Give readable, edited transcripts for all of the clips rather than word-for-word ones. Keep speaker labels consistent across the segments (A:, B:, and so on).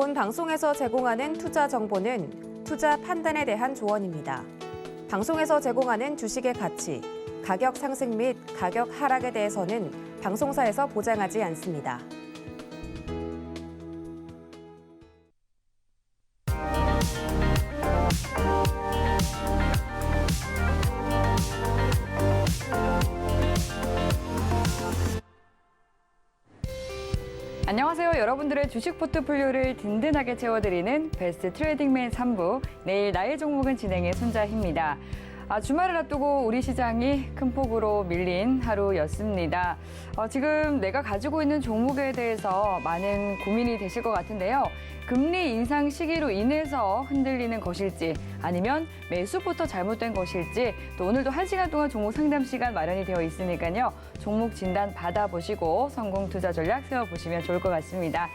A: 본 방송에서 제공하는 투자 정보는 투자 판단에 대한 조언입니다. 방송에서 제공하는 주식의 가치, 가격 상승 및 가격 하락에 대해서는 방송사에서 보장하지 않습니다.
B: 안녕하세요. 여러분들의 주식 포트폴리오를 든든하게 채워드리는 베스트 트레이딩맨 3부, 내일 나의 종목은 진행의 손자희입니다. 주말을 앞두고 우리 시장이 큰 폭으로 밀린 하루였습니다. 지금 내가 가지고 있는 종목에 대해서 많은 고민이 되실 것 같은데요. 금리 인상 시기로 인해서 흔들리는 것일지 아니면 매수부터 잘못된 것일지 또 오늘도 1시간 동안 종목 상담 시간 마련이 되어 있으니까요. 종목 진단 받아보시고 성공 투자 전략 세워보시면 좋을 것 같습니다.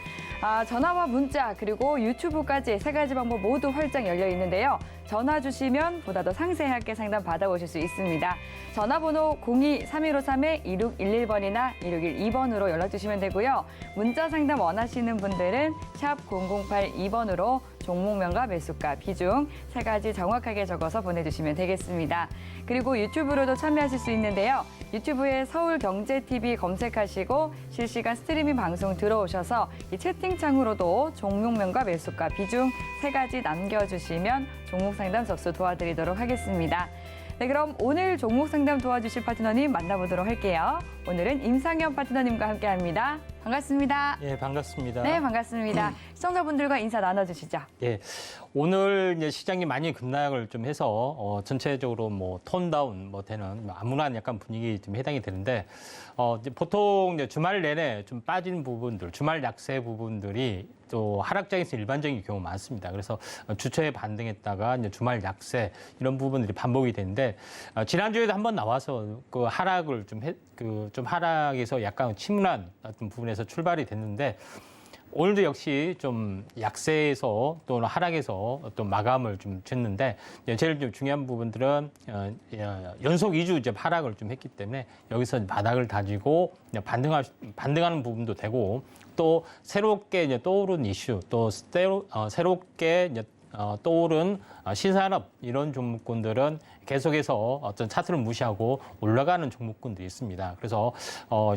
B: 전화와 문자 그리고 유튜브까지 3가지 방법 모두 활짝 열려 있는데요. 전화 주시면 보다 더 상세하게 상담 받아보실 수 있습니다. 전화번호 02-3153-2611번이나 2612번으로 연락 주시면 되고요. 문자 상담 원하시는 분들은 샵 0082번으로 종목명과 매수가, 비중 3가지 정확하게 적어서 보내주시면 되겠습니다. 그리고 유튜브로도 참여하실 수 있는데요. 유튜브에 서울경제TV 검색하시고 실시간 스트리밍 방송 들어오셔서 이 채팅창으로도 종목명과 매수가, 비중 3가지 남겨주시면 종목 상담 접수 도와드리도록 하겠습니다. 네, 그럼 오늘 종목 상담 도와주실 파트너님 만나보도록 할게요. 오늘은 임상현 파트너님과 함께합니다. 반갑습니다.
C: 예, 반갑습니다.
B: 네, 반갑습니다. 시청자분들과 인사 나눠주시죠.
C: 예, 오늘 이제 시장이 많이 급락을 좀 해서 전체적으로 뭐 톤다운 되는 암울한 약간 분위기 좀 해당이 되는데 이제 보통 이제 주말 내내 좀 빠진 부분들, 주말 약세 부분들이 또 하락장에서 일반적인 경우 많습니다. 그래서 주초에 반등했다가 이제 주말 약세 이런 부분들이 반복이 되는데 지난주에도 한번 나와서 그 하락을 좀 하락에서 약간 침울한 어떤 부분에서 출발이 됐는데 오늘도 역시 좀 약세에서 또는 하락에서 어떤 마감을 좀 줬는데 제일 좀 중요한 부분들은 연속 2주 이제 하락을 좀 했기 때문에 여기서 바닥을 다지고 반등하는 부분도 되고 또 새롭게 이제 떠오른 이슈 또 새롭게 이제 떠오른 신산업 이런 종목군들은 계속해서 어떤 차트를 무시하고 올라가는 종목군들이 있습니다. 그래서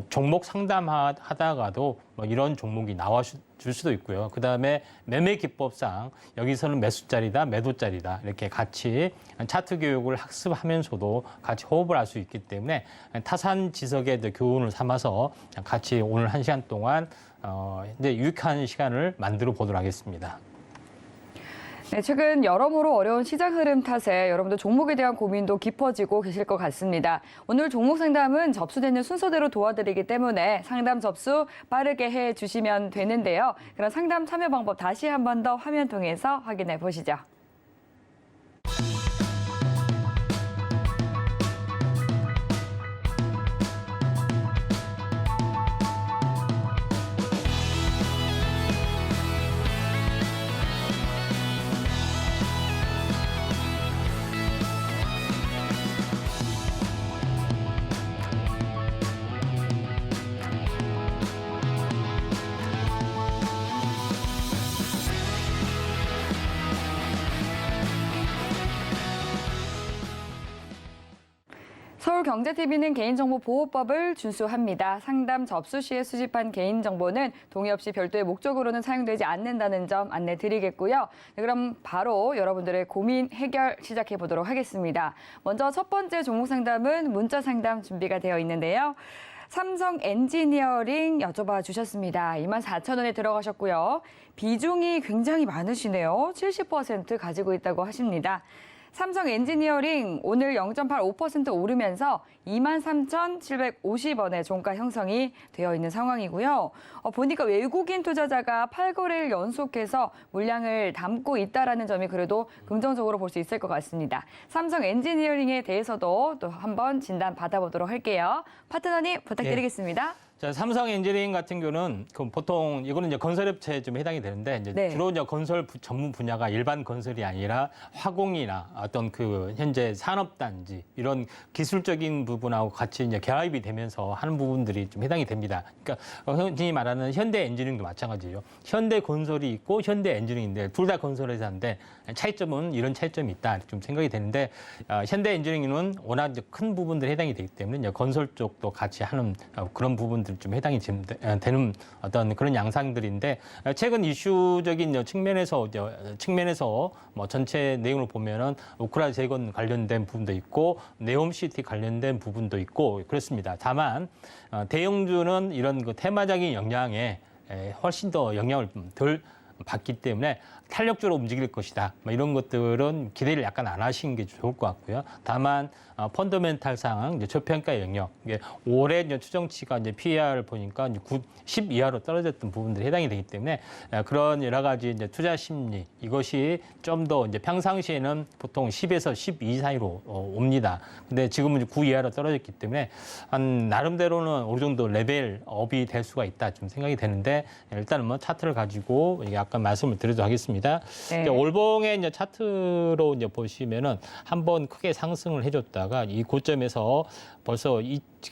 C: 종목 상담하다가도 이런 종목이 나와줄 수도 있고요. 그다음에 매매 기법상 여기서는 매수자리다, 매도자리다 이렇게 같이 차트 교육을 학습하면서도 같이 호흡을 할 수 있기 때문에 타산지석의 교훈을 삼아서 같이 오늘 1시간 동안 이제 유익한 시간을 만들어 보도록 하겠습니다.
B: 네, 최근 여러모로 어려운 시장 흐름 탓에 여러분들 종목에 대한 고민도 깊어지고 계실 것 같습니다. 오늘 종목 상담은 접수되는 순서대로 도와드리기 때문에 상담 접수 빠르게 해주시면 되는데요. 그럼 상담 참여 방법 다시 한 번 더 화면 통해서 확인해 보시죠. 서울경제TV는 개인정보보호법을 준수합니다. 상담 접수 시에 수집한 개인정보는 동의 없이 별도의 목적으로는 사용되지 않는다는 점 안내 드리겠고요. 네, 그럼 바로 여러분들의 고민 해결 시작해 보도록 하겠습니다. 먼저 첫 번째 종목 상담은 문자 상담 준비가 되어 있는데요. 삼성 엔지니어링 여쭤봐 주셨습니다. 24,000원에 들어가셨고요. 비중이 굉장히 많으시네요. 70% 가지고 있다고 하십니다. 삼성 엔지니어링 오늘 0.85% 오르면서 23,750원의 종가 형성이 되어 있는 상황이고요. 보니까 외국인 투자자가 8거래일 연속해서 물량을 담고 있다는 점이 그래도 긍정적으로 볼 수 있을 것 같습니다. 삼성 엔지니어링에 대해서도 또 한번 진단 받아보도록 할게요. 파트너님 부탁드리겠습니다.
C: 자, 삼성 엔지니어링 같은 경우는 그 보통 이거는 이제 건설업체에 좀 해당이 되는데 이제
B: 네.
C: 주로 이제 건설 전문 분야가 일반 건설이 아니라 화공이나 어떤 그 현재 산업단지 이런 기술적인 부분하고 같이 이제 결합이 되면서 하는 부분들이 좀 해당이 됩니다. 그러니까 흔히 말하는 현대 엔지니어링도 마찬가지예요. 현대 건설이 있고 현대 엔지니어링인데 둘 다 건설회사 하는데 차이점은 이런 차이점이 있다 이렇게 좀 생각이 되는데 현대 엔지니어링은 워낙 이제 큰 부분들이 해당이 되기 때문에 이제 건설 쪽도 같이 하는 그런 부분들 좀 해당이 되는 어떤 그런 양상들인데 최근 이슈적인 측면에서 뭐 전체 내용을 보면은 우크라이나 재건 관련된 부분도 있고 네옴시티 관련된 부분도 있고 그렇습니다. 다만 대형주는 이런 그 테마적인 영향에 훨씬 더 영향을 덜 받기 때문에 탄력적으로 움직일 것이다. 뭐 이런 것들은 기대를 약간 안 하시는 게 좋을 것 같고요. 다만 펀더멘탈 상황, 이제 저평가 영역, 이게 올해 이제 추정치가 이제 PER을 보니까 이제 10 이하로 떨어졌던 부분들이 해당이 되기 때문에 그런 여러 가지 이제 투자 심리 이것이 좀 더 이제 평상시에는 보통 10에서 12 사이로 옵니다. 근데 지금은 9 이하로 떨어졌기 때문에 한 나름대로는 어느 정도 레벨업이 될 수가 있다 좀 생각이 되는데 일단은 뭐 차트를 가지고 약간 말씀을 드리도록 하겠습니다.
B: 네.
C: 이제 월봉의 이제 차트로 이제 보시면은 한번 크게 상승을 해줬다가 이 고점에서 벌써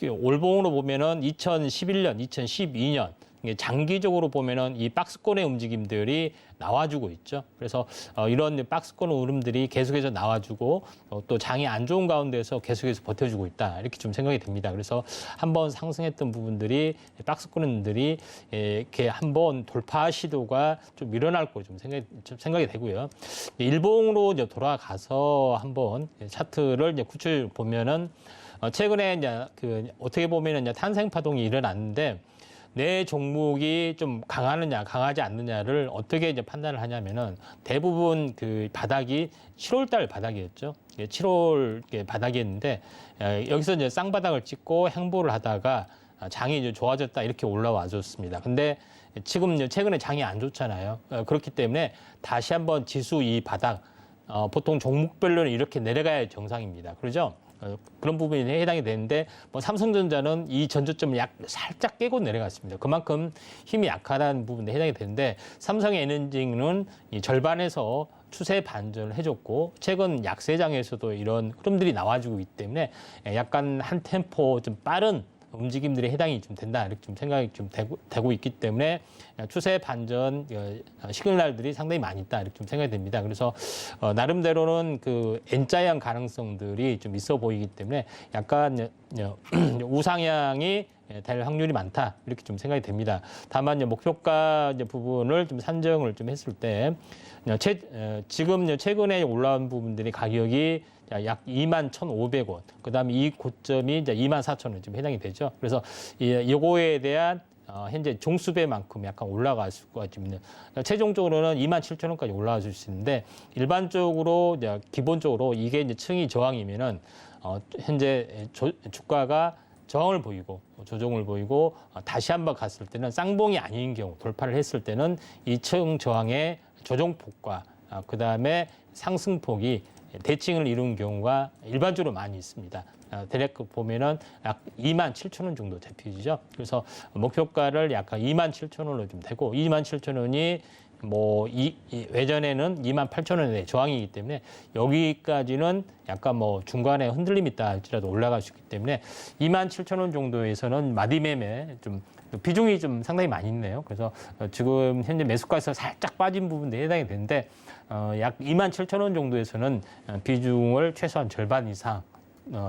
C: 월봉으로 보면은 2011년, 2012년 장기적으로 보면은 이 박스권의 움직임들이 나와주고 있죠. 그래서 이런 박스권 흐름들이 계속해서 나와주고 또 장이 안 좋은 가운데서 계속해서 버텨주고 있다. 이렇게 좀 생각이 됩니다. 그래서 한번 상승했던 부분들이 박스권들이 이렇게 한번 돌파 시도가 좀 일어날 거 좀 생각이 되고요. 일봉으로 이제 돌아가서 한번 차트를 이제 구출 보면은 최근에 이제 그 어떻게 보면은 이제 탄생 파동이 일어났는데. 내 종목이 좀 강하느냐, 강하지 않느냐를 어떻게 이제 판단을 하냐면은 대부분 그 바닥이 7월달 바닥이었죠. 7월 바닥이었는데 여기서 이제 쌍바닥을 찍고 행보를 하다가 장이 이제 좋아졌다 이렇게 올라와 줬습니다. 근데 지금 이제 최근에 장이 안 좋잖아요. 그렇기 때문에 다시 한번 지수 이 바닥 보통 종목별로는 이렇게 내려가야 정상입니다. 그러죠? 그런 부분이 해당이 되는데 뭐 삼성전자는 이 전저점을 살짝 깨고 내려갔습니다. 그만큼 힘이 약하다는 부분에 해당이 되는데 삼성에너지는 이 절반에서 추세 반전을 해줬고 최근 약세장에서도 이런 흐름들이 나와주고 있기 때문에 약간 한 템포 좀 빠른 움직임들이 해당이 좀 된다 이렇게 좀 생각이 좀 되고 있기 때문에 추세 반전 시그널들이 상당히 많이 있다 이렇게 좀 생각이 됩니다. 그래서 나름대로는 그 N자형 가능성들이 좀 있어 보이기 때문에 약간 우상향이 될 확률이 많다 이렇게 좀 생각이 됩니다. 다만 목표가 부분을 좀 산정을 좀 했을 때 지금 최근에 올라온 부분들이 가격이 약 21,500원. 그다음에 이 고점이 이제 24,000원 좀 해당이 되죠. 그래서 이거에 대한 현재 종수배만큼 약간 올라갈 수가 있는. 최종적으로는 27,000원까지 올라갈 수 있는데 일반적으로 이제 기본적으로 이게 이제 층이 저항이면은 현재 주가가 저항을 보이고 조정을 보이고 다시 한번 갔을 때는 쌍봉이 아닌 경우 돌파를 했을 때는 이 층 저항의 조정폭과 그다음에 상승폭이 대칭을 이룬 경우가 일반적으로 많이 있습니다. 대략 보면은 약 27,000원 정도 대표지죠. 그래서 목표가를 약간 27,000원으로 좀 되고 27,000원이 뭐 외전에는 28,000원의 저항이기 때문에 여기까지는 약간 뭐 중간에 흔들림이 있다 할지라도 올라갈 수 있기 때문에 27,000원 정도에서는 마디매매 좀 비중이 좀 상당히 많이 있네요. 그래서 지금 현재 매수가에서 살짝 빠진 부분도 해당이 되는데 약 27,000원 정도에서는 비중을 최소한 절반 이상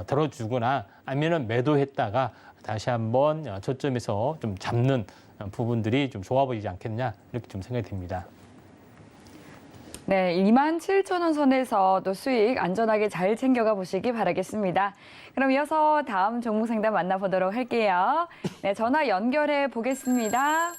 C: 들어주거나 아니면은 매도했다가 다시 한번 저점에서 좀 잡는 부분들이 좀 좋아 보이지 않겠냐 이렇게 좀 생각이 됩니다.
B: 네, 27,000원 선에서 또 수익 안전하게 잘 챙겨가 보시기 바라겠습니다. 그럼 이어서 다음 종목 상담 만나보도록 할게요. 네, 전화 연결해 보겠습니다.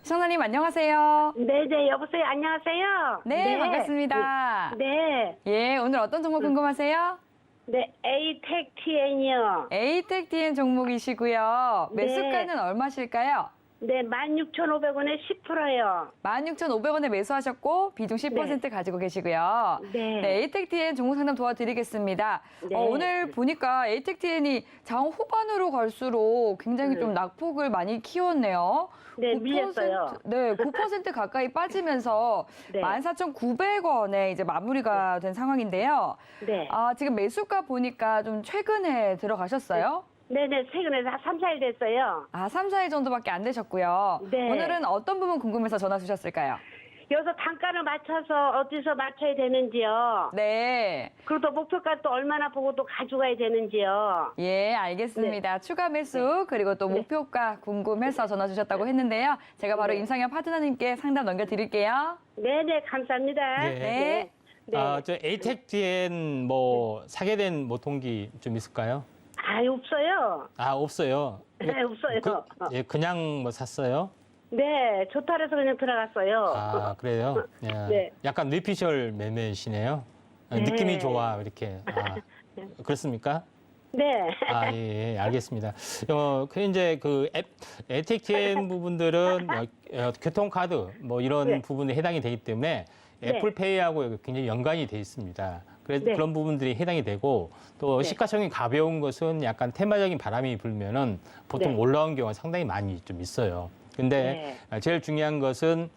B: 시청자님 안녕하세요.
D: 네네, 여보세요. 안녕하세요.
B: 네, 반갑습니다.
D: 네.
B: 예, 오늘 어떤 종목 궁금하세요?
D: 네, 에이텍 TN이요.
B: 에이텍 TN 종목이시고요.
D: 네.
B: 매수가는 얼마실까요?
D: 네, 16,500원에 10%요.
B: 16,500원에 매수하셨고 비중 10% 가지고 계시고요.
D: 네.
B: 네, 에이텍TN 종목 상담 도와드리겠습니다.
D: 네.
B: 오늘 보니까 에이텍TN이 장 후반으로 갈수록 굉장히 좀 낙폭을 많이 키웠네요.
D: 네,
B: 9%,
D: 밀렸어요.
B: 네, 9% 가까이 빠지면서
D: 네.
B: 14,900원에 이제 마무리가 된 상황인데요.
D: 네.
B: 지금 매수가 보니까 좀 최근에 들어가셨어요?
D: 네네, 최근에 3, 4일 됐어요.
B: 3, 4일 정도밖에 안 되셨고요.
D: 네.
B: 오늘은 어떤 부분 궁금해서 전화 주셨을까요?
D: 여기서 단가를 맞춰서 어디서 맞춰야 되는지요.
B: 네.
D: 그리고 또 목표가 또 얼마나 보고 또 가져가야 되는지요.
B: 예, 알겠습니다. 추가 매수 그리고 또 목표가 궁금해서 전화 주셨다고 했는데요. 제가 바로
D: 네.
B: 임상현 파트너님께 상담 넘겨드릴게요.
D: 네네, 감사합니다.
C: 네.
B: 네.
D: 네.
C: 저 에이텍TN 뭐 사게 된 뭐 동기 좀 있을까요?
D: 없어요.
C: 없어요.
D: 네, 없어요.
C: 그냥 뭐 샀어요?
D: 네, 좋다 그래서 그냥 들어갔어요.
C: 그래요? 예.
D: 네.
C: 약간 뇌피셜 매매시네요.
D: 네.
C: 느낌이 좋아, 이렇게. 그렇습니까?
D: 네.
C: 예, 알겠습니다. 이제 에이텍TN 부분들은 교통카드 뭐 이런
D: 네.
C: 부분에 해당이 되기 때문에
D: 네.
C: 애플페이하고 굉장히 연관이 돼 있습니다. 그래서
D: 네.
C: 그런 부분들이 해당이 되고 또
D: 네.
C: 시가총이 가벼운 것은 약간 테마적인 바람이 불면은 보통
D: 네.
C: 올라온 경우가 상당히 많이 좀 있어요. 근데 제일 중요한 것은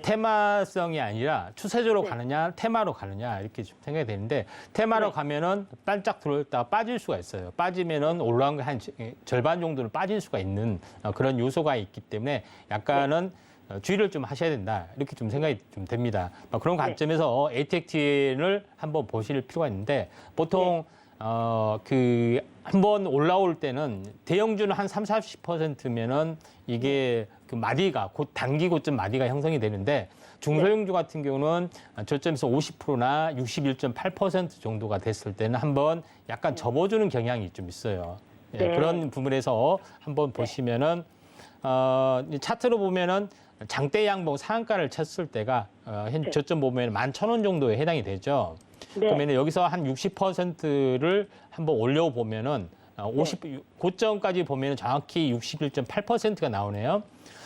C: 테마성이 아니라 추세적으로
D: 네.
C: 가느냐, 테마로 가느냐 이렇게 좀 생각이 되는데 테마로
D: 네.
C: 가면은 반짝 들어있다가 빠질 수가 있어요. 빠지면은 올라온 게 한 절반 정도는 빠질 수가 있는 그런 요소가 있기 때문에 약간은 주의를 좀 하셔야 된다 이렇게 좀 생각이 좀 됩니다. 그런 관점에서 에이텍TN을 한번 보실 필요가 있는데 보통 한번 올라올 때는 대형주는 한 30~40%면은 이게 그 마디가 곧 단기 고점 마디가 형성이 되는데 중소형주 같은 경우는 저점에서 50%나 61.8% 정도가 됐을 때는 한번 약간 접어주는 경향이 좀 있어요. 예,
D: 네.
C: 그런 부분에서 한번 보시면은 차트로 보면은 장대 양봉 상한가를 쳤을 때가 현 저점 보면 11,000원 정도에 해당이 되죠.
D: 네.
C: 그러면 여기서 한 60%를 한번 올려보면은 고점까지 보면은 정확히 61.8%가 나오네요.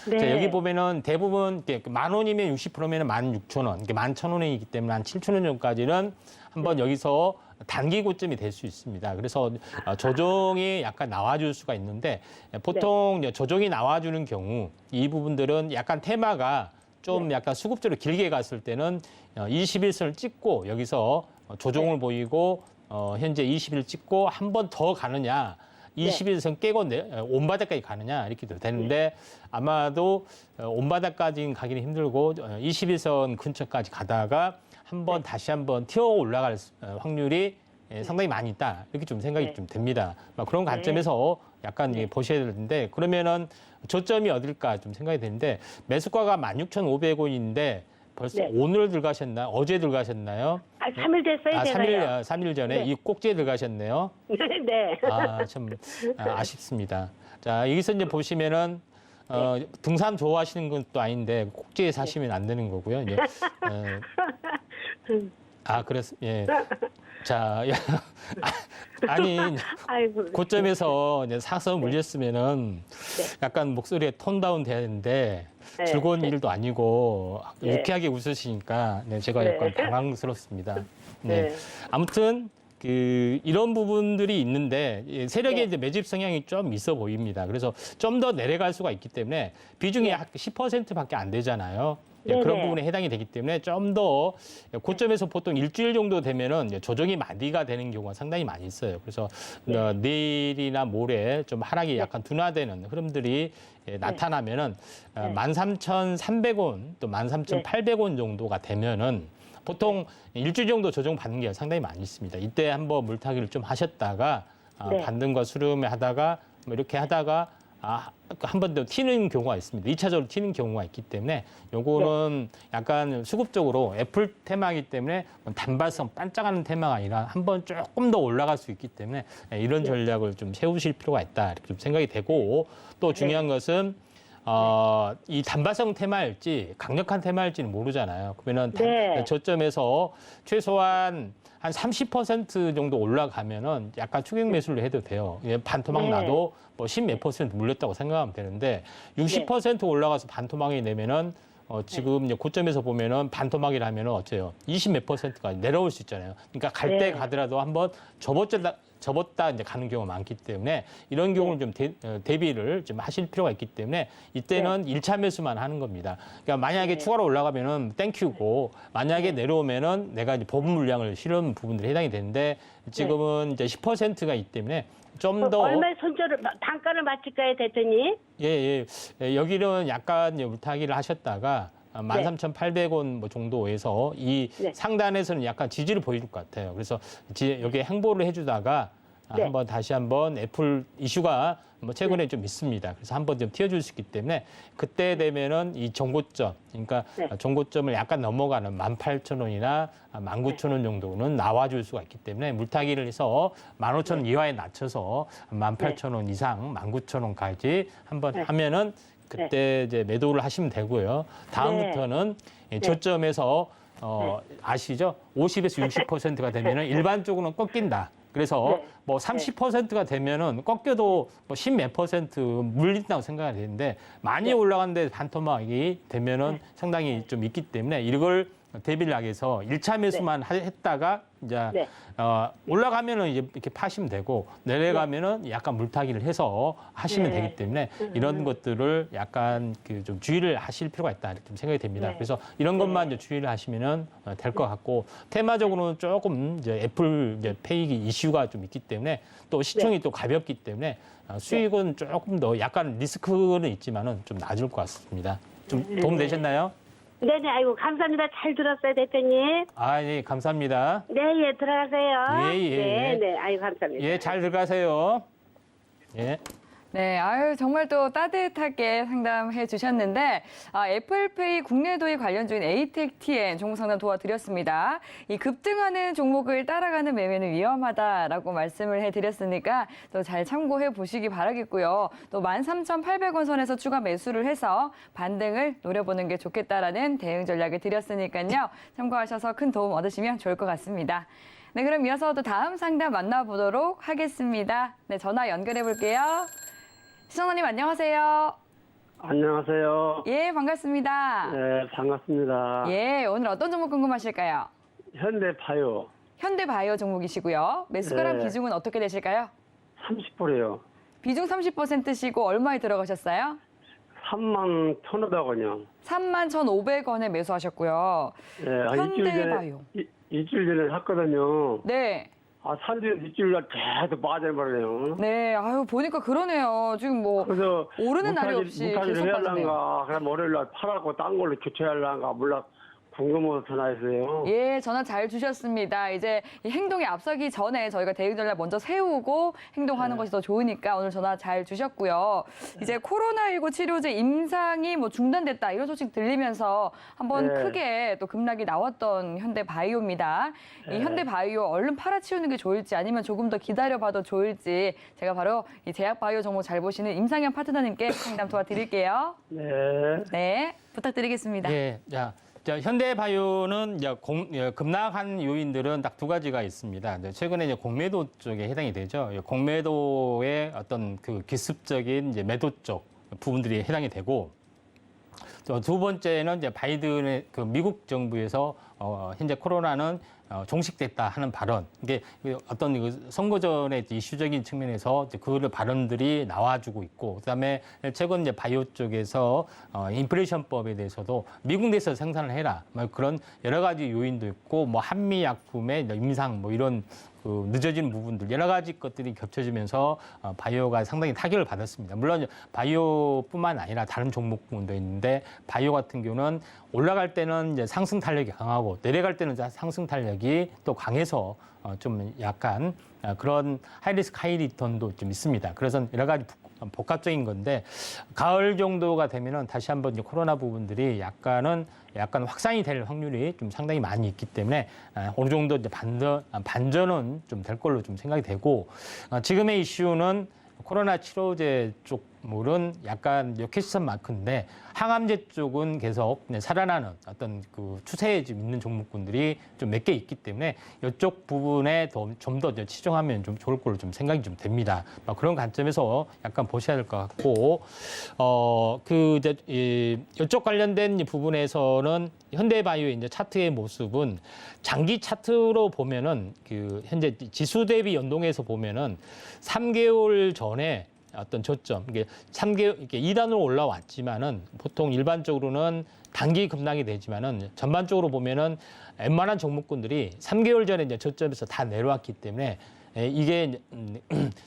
D: 네.
C: 자, 여기 보면은 대부분 10,000원이면 60%면 16,000원, 11,000원이기 때문에 한 7,000원 정도까지는 한번 여기서 단기 고점이 될 수 있습니다. 그래서 조정이 약간 나와줄 수가 있는데 보통 조정이 나와주는 경우 이 부분들은 약간 테마가 좀 약간 수급적으로 길게 갔을 때는 21선을 찍고 여기서 조정을 보이고 현재 20일 찍고 한 번 더 가느냐 21선 깨고 온바닥까지 가느냐 이렇게 되는데 아마도 온바닥까지는 가기는 힘들고 21선 근처까지 가다가 한번 다시 한번 튀어 올라갈 확률이 상당히 많이 있다 이렇게 좀 생각이 좀 됩니다. 그런 관점에서 약간 보셔야 되는데 그러면은 저점이 어딜까 좀 생각이 되는데 매수가가 16,500원인데 벌써 오늘 들어가셨나요? 어제 들어가셨나요?
D: 3일 됐어요, 제가요.
C: 3일 전에 이 꼭지에 들어가셨네요.
D: 네.
C: 참 아쉽습니다. 자, 여기서 이제 보시면은 등산 좋아하시는 건 또 아닌데 꼭지에 사시면 안 되는 거고요. 이제 그래서 예. 자, 아니
D: 아이고.
C: 고점에서 이제 사서 물렸으면은 약간 목소리에 톤 다운 돼야 되는데 즐거운 일도 아니고 유쾌하게 웃으시니까 제가 약간 당황스럽습니다.
D: 네.
C: 아무튼 이런 부분들이 있는데 세력의 이제 매집 성향이 좀 있어 보입니다. 그래서 좀 더 내려갈 수가 있기 때문에 비중이 약 10%밖에 안 되잖아요. 그런 부분에 해당이 되기 때문에 좀 더 고점에서 보통 일주일 정도 되면은 조정이 마디가 되는 경우가 상당히 많이 있어요. 그래서 내일이나 모레 좀 하락이 약간 둔화되는 흐름들이 나타나면은 13,300원 또 13,800원 정도가 되면은 보통 일주일 정도 조정 받는 게 상당히 많이 있습니다. 이때 한번 물타기를 좀 하셨다가 반등과 수렴을 하다가 뭐 이렇게 하다가 한 번 더 튀는 경우가 있습니다. 2차적으로 튀는 경우가 있기 때문에 요거는 약간 수급적으로 애플 테마이기 때문에 단발성 반짝하는 테마가 아니라 한번 조금 더 올라갈 수 있기 때문에 이런 전략을 좀 세우실 필요가 있다 이렇게 좀 생각이 되고 또 중요한 것은 이 단발성 테마일지 강력한 테마일지는 모르잖아요. 그러면은
D: 네.
C: 저점에서 최소한 한 30% 정도 올라가면은 약간 추격 매수를 해도 돼요. 반토막
D: 네.
C: 나도 뭐 10몇 퍼센트 물렸다고 생각하면 되는데 60% 올라가서 반토막이 내면은 지금 이제 고점에서 보면은 반토막이라면은 어째요? 20몇 퍼센트가 내려올 수 있잖아요. 그러니까 갈 때
D: 네.
C: 가더라도 한번 접었다 이제 가는 경우가 많기 때문에 이런 경우는 좀 대비를 좀 하실 필요가 있기 때문에 이때는 일 1차 매수만 하는 겁니다. 그러니까 만약에 추가로 올라가면은 땡큐고 만약에 내려오면은 내가 이제 보분 물량을 실은 부분들이 해당이 되는데 지금은 이제 10%가 있기 때문에 좀 더
D: 얼마에 단가를 맞출까요, 대표님?
C: 예. 여기는 약간 이제 물타기를 하셨다가 13,800원 뭐 정도에서 이
D: 네.
C: 상단에서는 약간 지지를 보여줄 것 같아요. 그래서 여기에 행보를 해주다가
D: 네.
C: 다시 한번 애플 이슈가 뭐 최근에 좀 있습니다. 그래서 한번 좀 튀어줄 수 있기 때문에 그때 되면은 이 정고점, 그러니까
D: 네.
C: 정고점을 약간 넘어가는 18,000원이나 19,000원 정도는 나와줄 수가 있기 때문에 물타기를 해서 15,000원 이하에 낮춰서 18,000원 이상, 19,000원까지 한번 하면은 그때 이제 매도를 하시면 되고요. 다음부터는 저점에서 아시죠? 50에서 60%가 되면은 일반적으로는 꺾인다. 그래서 뭐 30%가 되면은 꺾여도 뭐 10몇 퍼센트 물린다고 생각이 되는데 많이 올라갔는데 반토막이 되면은 상당히 좀 있기 때문에 이걸 대비를 하기 위해서 1차 매수만 했다가 이제 올라가면은 이제 이렇게 파시면 되고 내려가면은 약간 물타기를 해서 하시면 되기 때문에 이런 것들을 약간 그 좀 주의를 하실 필요가 있다 이렇게 좀 생각이 됩니다. 그래서 이런 것만 이제 주의를 하시면은 될 것 같고 테마적으로는 조금 이제 애플 이제 페이 이슈가 좀 있기 때문에 또 시총이 또 가볍기 때문에 수익은 조금 더 약간 리스크는 있지만은 좀 낮을 것 같습니다. 좀 도움 되셨나요?
D: 네네, 아이고, 감사합니다. 잘 들었어요, 대표님.
C: 예, 감사합니다.
D: 네, 들어가세요.
C: 예.
D: 네, 아이고, 감사합니다.
C: 예, 잘 들어가세요. 예.
B: 네, 정말 또 따뜻하게 상담해 주셨는데, 애플페이 국내 도입 관련주인 에이텍TN 종목 상담 도와드렸습니다. 이 급등하는 종목을 따라가는 매매는 위험하다라고 말씀을 해드렸으니까 또 잘 참고해 보시기 바라겠고요. 또 13,800원 선에서 추가 매수를 해서 반등을 노려보는 게 좋겠다라는 대응 전략을 드렸으니까요. 참고하셔서 큰 도움 얻으시면 좋을 것 같습니다. 네, 그럼 이어서 또 다음 상담 만나보도록 하겠습니다. 네, 전화 연결해 볼게요. 시청자님 안녕하세요.
E: 안녕하세요.
B: 예, 반갑습니다.
E: 네, 반갑습니다.
B: 예, 오늘 어떤 종목 궁금하실까요?
E: 현대바이오
B: 현대바이오 종목이시고요. 매수가랑
E: 네.
B: 비중은 어떻게 되실까요?
E: 30%예요.
B: 비중 30%시고 얼마에 들어가셨어요?
E: 31,500원이요.
B: 31,500원에 매수하셨고요.
E: 네,
B: 현대바이오.
E: 일주일 전에 샀거든요.
B: 네.
E: 산지 일주일 날 계속 빠져버려요.
B: 네, 보니까 그러네요. 지금 뭐
E: 그래서
B: 오르는 날이 없이
E: 무타기를
B: 계속 빠지네요.
E: 해야할란가, 그럼 월요일 날 팔았고 딴 걸로 교체할란가 몰라 궁금해서 전화했어요.
B: 예, 전화 잘 주셨습니다. 이제 이 행동에 앞서기 전에 저희가 대응 전략 먼저 세우고 행동하는 것이 더 좋으니까 오늘 전화 잘 주셨고요. 이제 코로나19 치료제 임상이 뭐 중단됐다 이런 소식 들리면서 한번
E: 네.
B: 크게 또 급락이 나왔던 현대바이오입니다. 이 현대바이오 얼른 팔아치우는 게 좋을지 아니면 조금 더 기다려봐도 좋을지 제가 바로 이 제약바이오 종목 잘 보시는 임상현 파트너님께 상담 도와드릴게요.
E: 네.
B: 네, 부탁드리겠습니다.
C: 예, 현대바이오는 이제 급락한 요인들은 딱 두 가지가 있습니다. 최근에 이제 공매도 쪽에 해당이 되죠. 공매도의 어떤 그 기습적인 이제 매도 쪽 부분들이 해당이 되고, 또 두 번째는 이제 바이든의 그 미국 정부에서 현재 코로나는 종식됐다 하는 발언. 이게 어떤 그 선거 전의 이슈적인 측면에서 그런 발언들이 나와주고 있고, 그다음에 최근 이제 바이오 쪽에서 인플레이션법에 대해서도 미국 내에서 생산을 해라. 뭐 그런 여러 가지 요인도 있고, 뭐 한미 약품의 임상 뭐 이런 그 늦어진 부분들 여러 가지 것들이 겹쳐지면서 바이오가 상당히 타격을 받았습니다. 물론 바이오뿐만 아니라 다른 종목 부분도 있는데 바이오 같은 경우는 올라갈 때는 이제 상승 탄력이 강하고 내려갈 때는 상승 탄력이 또 강해서 좀 약간 그런 하이리스크 하이리턴도 좀 있습니다. 그래서 여러 가지 복합적인 건데 가을 정도가 되면은 다시 한번 이제 코로나 부분들이 약간 확산이 될 확률이 좀 상당히 많이 있기 때문에 어느 정도 이제 반전은 좀 될 걸로 좀 생각이 되고 지금의 이슈는 코로나 치료제 쪽 종목물은 약간 캐시선 마크인데 항암제 쪽은 계속 살아나는 어떤 그 추세에 지금 있는 종목군들이 좀 몇 개 있기 때문에 이쪽 부분에 좀 더 치중하면 좀 좋을 걸로 좀 생각이 좀 됩니다. 그런 관점에서 약간 보셔야 될 것 같고, 이쪽 관련된 부분에서는 현대바이오의 이제 차트의 모습은 장기 차트로 보면은 그 현재 지수 대비 연동해서 보면은 3개월 전에 어떤 저점, 이게 3개월, 이게 2단으로 올라왔지만은 보통 일반적으로는 단기 급락이 되지만은 전반적으로 보면은 웬만한 종목군들이 3개월 전에 이제 저점에서 다 내려왔기 때문에 이게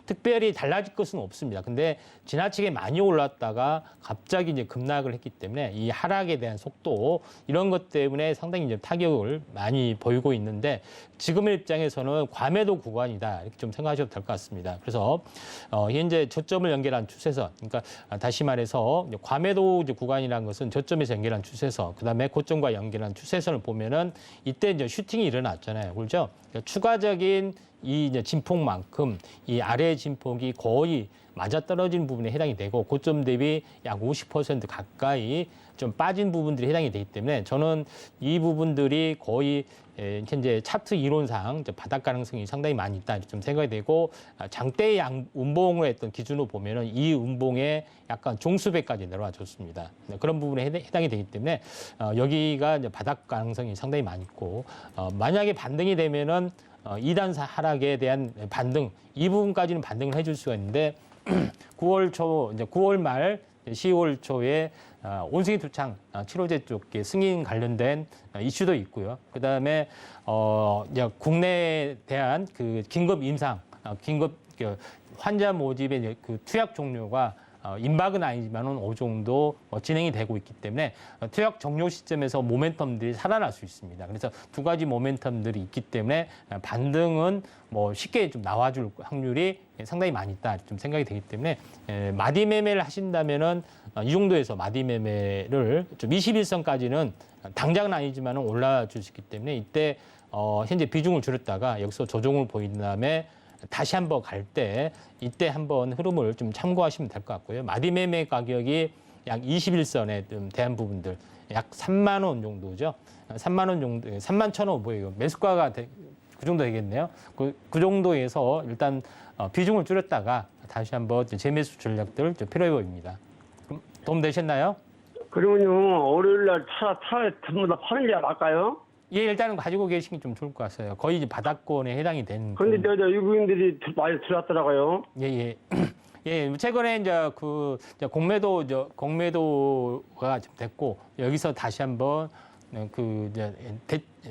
C: 특별히 달라질 것은 없습니다. 근데 지나치게 많이 올랐다가 갑자기 이제 급락을 했기 때문에 이 하락에 대한 속도 이런 것 때문에 상당히 이제 타격을 많이 보이고 있는데 지금의 입장에서는 과매도 구간이다 이렇게 좀 생각하셔도 될 것 같습니다. 그래서 현재 저점을 연결한 추세선, 그러니까 다시 말해서 과매도 이제 구간이라는 것은 저점에서 연결한 추세선, 그다음에 고점과 연결한 추세선을 보면은 이때 이제 슈팅이 일어났잖아요, 그렇죠? 그러니까 추가적인 이 이제 진폭만큼 이 아래 진폭이 거의 맞아떨어진 부분에 해당이 되고 고점 대비 약 50% 가까이 좀 빠진 부분들이 해당이 되기 때문에 저는 이 부분들이 거의 현재 차트 이론상 바닥 가능성이 상당히 많이 있다 좀 생각이 되고 장대의 운봉을 했던 기준으로 보면은 이 운봉에 약간 종수배까지 내려와 줬습니다. 그런 부분에 해당이 되기 때문에 여기가 이제 바닥 가능성이 상당히 많이 있고 만약에 반등이 되면은 2단 하락에 대한 반등, 이 부분까지는 반등을 해줄 수가 있는데 9월 초, 이제 9월 말, 10월 초에 온숭이 투창 치료제 쪽 승인 관련된 이슈도 있고요. 그 다음에 국내에 대한 그 긴급 임상, 긴급 환자 모집의 그 투약 종료가 임박은 아니지만은 어느 정도 진행이 되고 있기 때문에 투약 종료 시점에서 모멘텀들이 살아날 수 있습니다. 그래서 두 가지 모멘텀들이 있기 때문에 반등은 뭐 쉽게 좀 나와줄 확률이 상당히 많이 있다 좀 생각이 되기 때문에 마디 매매를 하신다면은 이 정도에서 마디 매매를 좀 21선까지는 당장은 아니지만은 올라줄 수 있기 때문에 이때 현재 비중을 줄였다가 여기서 조정을 보인 다음에 다시 한번 갈 때 이때 한번 흐름을 좀 참고하시면 될 것 같고요. 마디 매매 가격이 약 21선에 좀 대한 부분들 약 3만 원 정도죠. 3만 원 정도, 3만 1,000원 보여요. 매수가가 그 정도 되겠네요. 그 정도에서 일단 비중을 줄였다가 다시 한번 재매수 전략들 좀 필요해 보입니다. 그럼 도움 되셨나요?
E: 그러면요, 월요일날 차 전부 다 파는 게 나을까요?
C: 예, 일단은 가지고 계시기 좀 좋을 것 같아요. 거의 이제 바닥권에 해당이 되는.
E: 그런데 외국인들이 많이 들어왔더라고요.
C: 예, 예. 예, 최근에 이제 공매도가 좀 됐고 여기서 다시 한번 그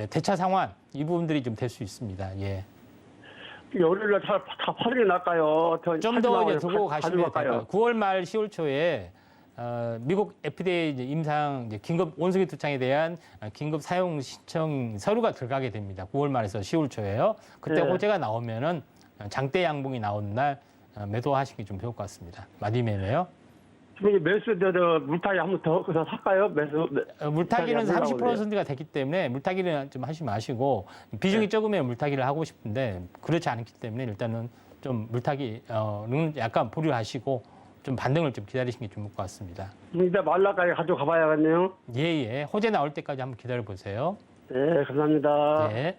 C: 대차 상환 이 부분들이 좀 될 수 있습니다. 예.
E: 월요일날 다 파는 게 나을까요?
C: 좀 더 이제 두고 가시면 될 것 같아요. 9월 말 10월 초에 미국 FDA 이제 임상 이제 긴급 온숭이 투창에 대한 긴급 사용 신청 서류가 들어가게 됩니다. 9월 말에서 10월 초에요. 그때
E: 네.
C: 호재가 나오면은 장대 양봉이 나오는 날 매도하시기 좀 좋을 것 같습니다. 마디 매매요.
E: 지금 매수 물타기 한 번 더 살까요?
C: 물타기는
E: 물타기 안
C: 30%가 됐기 때문에 물타기는 좀 하지 마시고 비중이 적으면 물타기를 하고 싶은데 그렇지 않기 때문에 일단은 좀 물타기는 약간 보류하시고 좀 반등을 좀 기다리시는 게 좋을 것 같습니다.
E: 근데 말라까지 가지고 가봐야겠네요.
C: 예. 호재 나올 때까지 한번 기다려 보세요.
E: 네, 감사합니다.
C: 예.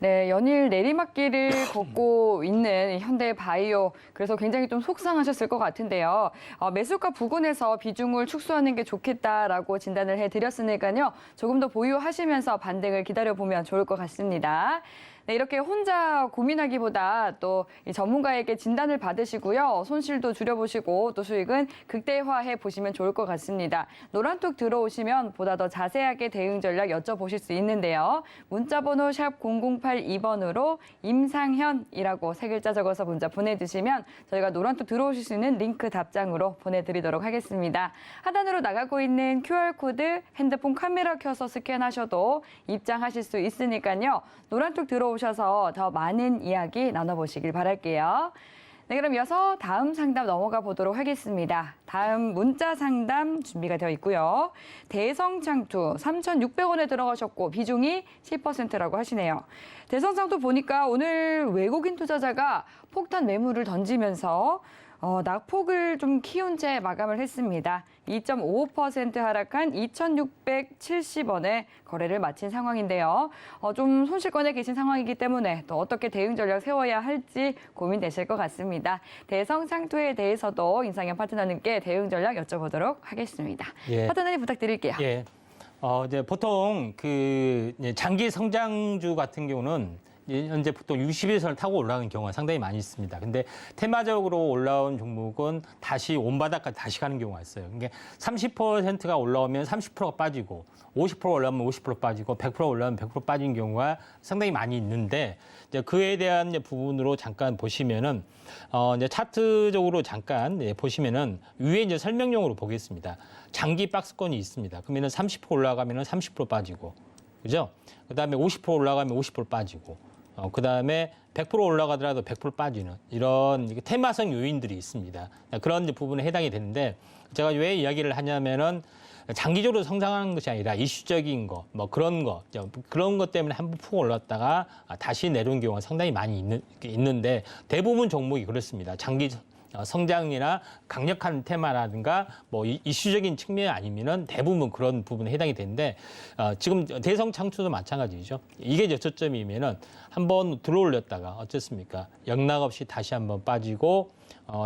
B: 네, 연일 내리막길을 걷고 있는 현대바이오. 그래서 굉장히 좀 속상하셨을 것 같은데요. 매수가 부근에서 비중을 축소하는 게 좋겠다라고 진단을 해드렸으니까요. 조금 더 보유하시면서 반등을 기다려보면 좋을 것 같습니다. 네, 이렇게 혼자 고민하기보다 또 이 전문가에게 진단을 받으시고요. 손실도 줄여보시고 또 수익은 극대화해 보시면 좋을 것 같습니다. 노란톡 들어오시면 보다 더 자세하게 대응 전략 여쭤보실 수 있는데요. 문자번호 샵 0082번으로 임상현이라고 3글자 적어서 문자 보내주시면 저희가 노란톡 들어오실 수 있는 링크 답장으로 보내드리도록 하겠습니다. 하단으로 나가고 있는 QR코드 핸드폰 카메라 켜서 스캔하셔도 입장하실 수 있으니까요. 노란톡 들어오셔서 더 많은 이야기 나눠보시길 바랄게요. 네, 그럼 이어서 다음 상담 넘어가 보도록 하겠습니다. 다음 문자 상담 준비가 되어 있고요. 대성창투 3,600원에 들어가셨고 비중이 10%라고 하시네요. 대성창투 보니까 오늘 외국인 투자자가 폭탄 매물을 던지면서 낙폭을 좀 키운 채 마감을 했습니다. 2.55% 하락한 2,670원에 거래를 마친 상황인데요. 좀 손실권에 계신 상황이기 때문에 또 어떻게 대응 전략 세워야 할지 고민되실 것 같습니다. 대성창투에 대해서도 임상현 파트너님께 대응 전략 여쭤보도록 하겠습니다.
C: 예.
B: 파트너님 부탁드릴게요.
C: 예. 이제 보통 그 장기 성장주 같은 경우는 현재 보통 60일선을 타고 올라가는 경우가 상당히 많이 있습니다. 근데 테마적으로 올라온 종목은 다시 온바닥까지 다시 가는 경우가 있어요. 그러니까 30%가 올라오면 30%가 빠지고 50% 올라오면 50% 빠지고 100% 올라오면 100% 빠진 경우가 상당히 많이 있는데 이제 그에 대한 이제 부분으로 잠깐 보시면은 이제 차트적으로 잠깐 보시면은 위에 이제 설명용으로 보겠습니다. 장기 박스권이 있습니다. 그러면은 30% 올라가면은 30% 빠지고, 그죠? 그다음에 50% 올라가면 50% 빠지고, 그다음에 100% 올라가더라도 100% 빠지는 이런 테마성 요인들이 있습니다. 그런 이제 부분에 해당이 되는데 제가 왜 이야기를 하냐면은 장기적으로 성장하는 것이 아니라 이슈적인 거, 뭐 그런 것 때문에 한번 푹 올랐다가 다시 내려온 경우가 상당히 많이 있는데 대부분 종목이 그렇습니다. 장기 성장이나 강력한 테마라든가 뭐 이슈적인 측면이 아니면은 대부분 그런 부분에 해당이 되는데 지금 대성창투도 마찬가지죠. 이게 저점이면은 한번 들어올렸다가 어쨌습니까? 영락 없이 다시 한번 빠지고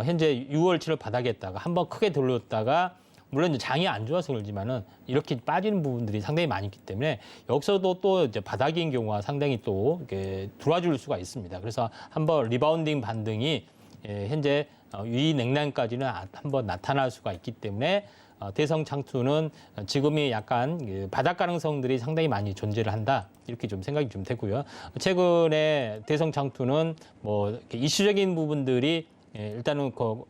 C: 현재 6월 7월 바닥에다가 한번 크게 들어올렸다가 물론 이제 장이 안 좋아서 그러지만은 이렇게 빠지는 부분들이 상당히 많이 있기 때문에 여기서도 또 이제 바닥인 경우가 상당히 또 이렇게 들어와줄 수가 있습니다. 그래서 한번 리바운딩 반등이 현재 위 냉난까지는 한번 나타날 수가 있기 때문에 대성창투는 지금이 약간 바닥 가능성들이 상당히 많이 존재를 한다 이렇게 좀 생각이 좀 되고요. 최근에 대성창투는 뭐 이슈적인 부분들이 일단은 그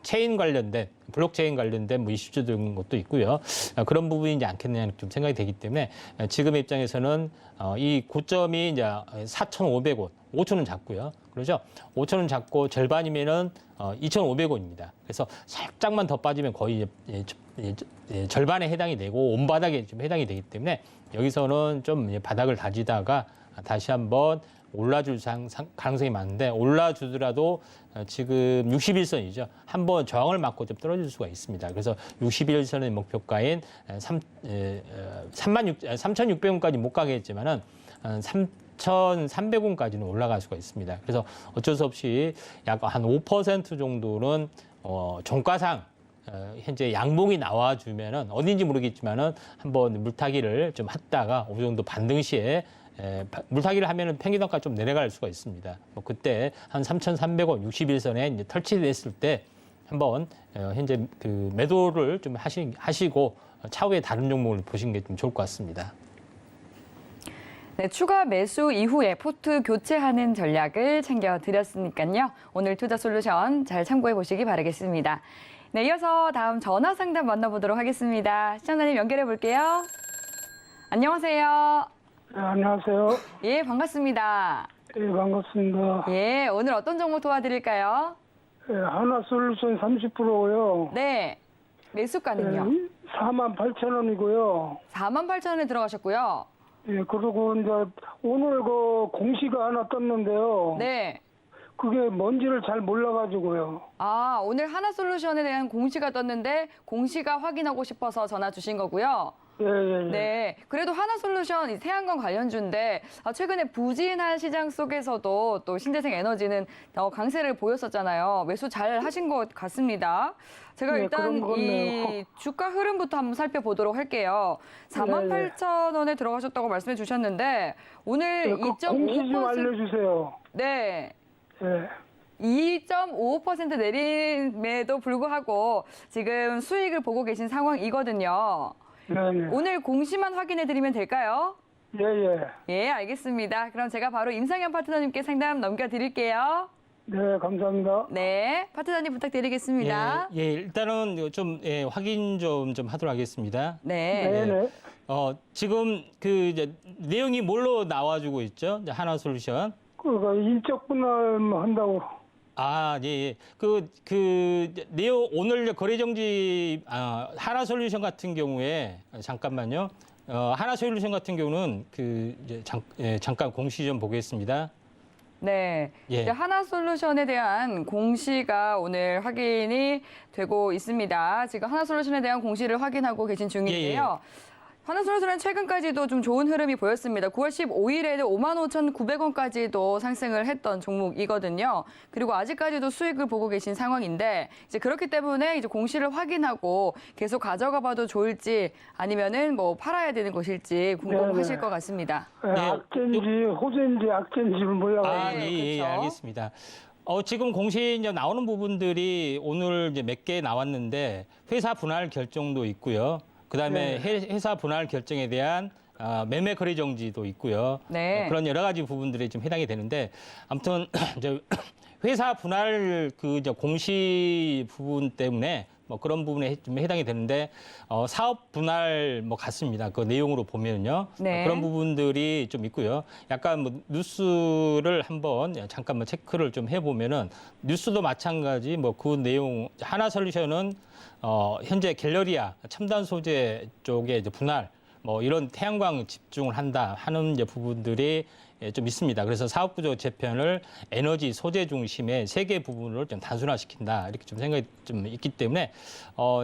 C: 체인 관련된 블록체인 관련된 뭐 이슈적인 것도 있고요. 그런 부분이지 않겠느냐 좀 생각이 되기 때문에 지금의 입장에서는 이 고점이 이제 4,500원, 5,000원 잡고요. 그렇죠? 5,000원 잡고 절반이면은 2,500원입니다. 그래서 살짝만 더 빠지면 거의 절반에 해당이 되고 온바닥에 좀 해당이 되기 때문에 여기서는 좀 바닥을 다지다가 다시 한번 올라줄 가능성이 많은데 올라주더라도 지금 61선이죠. 한번 저항을 맞고 좀 떨어질 수가 있습니다. 그래서 61선의 목표가인 3,600원까지 못 가겠지만은 3,300원까지는 올라갈 수가 있습니다. 그래서 어쩔 수 없이 약 한 5% 정도는 종가상 현재 양봉이 나와주면은 어딘지 모르겠지만은 한번 물타기를 좀 했다가 어느 정도 반등 시에 물타기를 하면은 평균단가 좀 내려갈 수가 있습니다. 뭐 그때 한 3,300원 61선에 이제 터치됐을 때 한번 현재 그 매도를 좀 하시고 차후에 다른 종목을 보시는 게 좀 좋을 것 같습니다.
B: 네, 추가 매수 이후에 포트 교체하는 전략을 챙겨드렸으니까요. 오늘 투자 솔루션 잘 참고해 보시기 바라겠습니다. 네, 이어서 다음 전화 상담 만나보도록 하겠습니다. 시청자님 연결해 볼게요. 안녕하세요.
F: 네, 안녕하세요.
B: 예, 반갑습니다.
F: 예, 반갑습니다.
B: 예, 오늘 어떤 종목 도와드릴까요?
F: 예, 하나솔루션 30%고요.
B: 네, 매수가는요?
F: 48,000원이고요.
B: 48,000원에 들어가셨고요.
F: 예, 그리고 이제 오늘 그 공시가 하나 떴는데요.
B: 네.
F: 그게 뭔지를 잘 몰라가지고요.
B: 아, 오늘 하나솔루션에 대한 공시가 떴는데 공시가 확인하고 싶어서 전화 주신 거고요.
F: 예, 예, 예.
B: 네, 그래도 하나솔루션 이 태양광 관련주인데 최근에 부진한 시장 속에서도 또 신재생 에너지는 강세를 보였었잖아요. 매수 잘 하신 것 같습니다. 제가
F: 네,
B: 일단
F: 그런 것
B: 이
F: 같네요.
B: 주가 흐름부터 한번 살펴보도록 할게요. 48,000원에 들어가셨다고 말씀해 주셨는데 오늘
F: 예, 그 공시 좀
B: 2.5%
F: 알려주세요.
B: 네.
F: 예.
B: 2.55% 내림에도 불구하고 지금 수익을 보고 계신 상황이거든요.
F: 네, 네.
B: 오늘 공시만 확인해 드리면 될까요?
F: 예, 예.
B: 예, 알겠습니다. 그럼 제가 바로 임상현 파트너님께 상담 넘겨드릴게요.
F: 네, 감사합니다.
B: 네, 파트너님 부탁드리겠습니다.
C: 예, 일단은 좀 확인 좀 하도록 하겠습니다.
B: 네.
F: 네, 네.
C: 지금 그 이제 내용이 뭘로 나와주고 있죠? 이제 하나솔루션.
F: 그거 인적 분할한다고.
C: 아, 예. 내용 오늘 이제 거래정지 하나솔루션 같은 경우에 잠깐만요. 하나솔루션 같은 경우는 잠깐 공시 좀 보겠습니다.
B: 네.
C: 예.
B: 이제 하나솔루션에 대한 공시가 오늘 확인이 되고 있습니다. 지금 하나솔루션에 대한 공시를 확인하고 계신 중인데요. 하나솔루션은 최근까지도 좀 좋은 흐름이 보였습니다. 9월 15일에는 55,900원까지도 상승을 했던 종목이거든요. 그리고 아직까지도 수익을 보고 계신 상황인데 이제 그렇기 때문에 이제 공시를 확인하고 계속 가져가 봐도 좋을지 아니면은 뭐 팔아야 되는 것일지 궁금하실
F: 네네.
B: 것 같습니다.
F: 네,
C: 네.
F: 악재인지 호재인지 악재인지 몰라가지고.
C: 예,
B: 그렇죠.
C: 알겠습니다. 지금 공시 이제 나오는 부분들이 오늘 이제 몇 개 나왔는데 회사 분할 결정도 있고요. 그다음에 회사 분할 결정에 대한 매매 거래 정지도 있고요.
B: 네.
C: 그런 여러 가지 부분들이 좀 해당이 되는데 아무튼 이제 회사 분할 그 이제 공시 부분 때문에 뭐 그런 부분에 좀 해당이 되는데 사업 분할 뭐 같습니다. 그 내용으로 보면요.
B: 네.
C: 그런 부분들이 좀 있고요. 약간 뭐 뉴스를 한번 잠깐만 체크를 좀 해보면은 뉴스도 마찬가지 뭐 그 내용 하나솔루션은 현재 갤러리아 첨단 소재 쪽에 이제 분할 뭐 이런 태양광 집중을 한다 하는 이제 부분들이 좀 있습니다. 그래서 사업 구조 재편을 에너지 소재 중심의 세 개 부분을 좀 단순화시킨다 이렇게 좀 생각이 좀 있기 때문에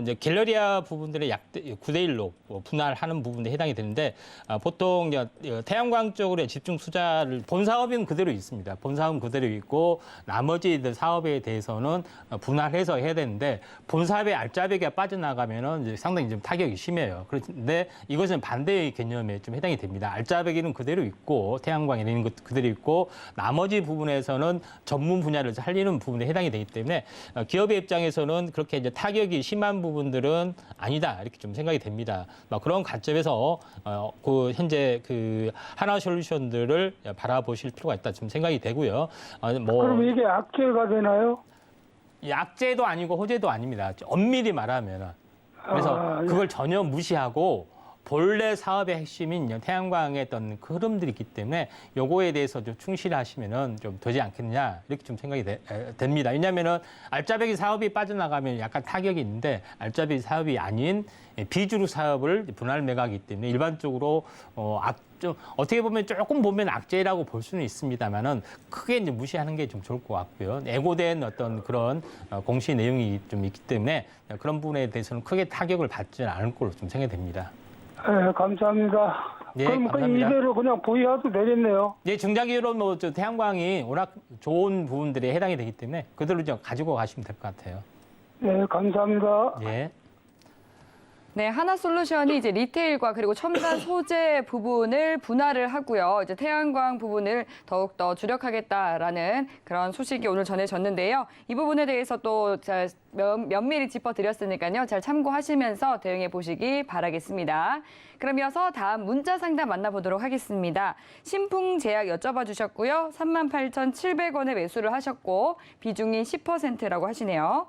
C: 이제 갤러리아 부분들의 약 9대 1로 분할하는 부분에 해당이 되는데 보통 이제 태양광 쪽으로 집중 투자를 본 사업은 그대로 있습니다. 본 사업은 그대로 있고 나머지 사업에 대해서는 분할해서 해야 되는데 본 사업의 알짜배기가 빠져나가면은 이제 상당히 좀 타격이 심해요. 그런데 이것은 반대의 개념에 좀 해당이 됩니다. 알짜배기는 그대로 있고 태양광 있는 것 그대로 있고 나머지 부분에서는 전문 분야를 살리는 부분에 해당이 되기 때문에 기업의 입장에서는 그렇게 이제 타격이 심한 부분들은 아니다 이렇게 좀 생각이 됩니다. 그런 관점에서 그 현재 그 하나솔루션들을 바라보실 필요가 있다 좀 생각이 되고요.
F: 그럼 이게 악재가 되나요?
C: 약재도 아니고 호재도 아닙니다. 엄밀히 말하면 그래서
F: 예.
C: 그걸 전혀 무시하고. 본래 사업의 핵심인 태양광의 어떤 그 흐름들이 있기 때문에 요거에 대해서 좀 충실하시면은 좀 되지 않겠느냐 이렇게 좀 생각이 됩니다. 왜냐하면은 알짜배기 사업이 빠져나가면 약간 타격이 있는데 알짜배기 사업이 아닌 비주류 사업을 분할 매각이기 때문에 일반적으로 좀 어떻게 보면 조금 보면 악재라고 볼 수는 있습니다만은 크게 이제 무시하는 게 좀 좋을 것 같고요. 애고된 어떤 그런 공시 내용이 좀 있기 때문에 그런 부분에 대해서는 크게 타격을 받지는 않을 걸로 좀 생각이 됩니다.
F: 네, 감사합니다.
C: 네,
F: 그럼
C: 감사합니다.
F: 이대로 그냥 보유해도 되겠네요.
C: 네, 중장기로 뭐 태양광이 워낙 좋은 부분들에 해당이 되기 때문에 그대로 좀 가지고 가시면 될 것 같아요.
F: 네, 감사합니다.
C: 예.
B: 네, 하나솔루션이 이제 리테일과 그리고 첨단 소재 부분을 분할을 하고요. 이제 태양광 부분을 더욱더 주력하겠다라는 그런 소식이 오늘 전해졌는데요. 이 부분에 대해서 또 잘 면밀히 짚어드렸으니까요. 잘 참고하시면서 대응해 보시기 바라겠습니다. 그럼 이어서 다음 문자 상담 만나보도록 하겠습니다. 신풍제약 여쭤봐 주셨고요. 38,700원에 매수를 하셨고 비중이 10%라고 하시네요.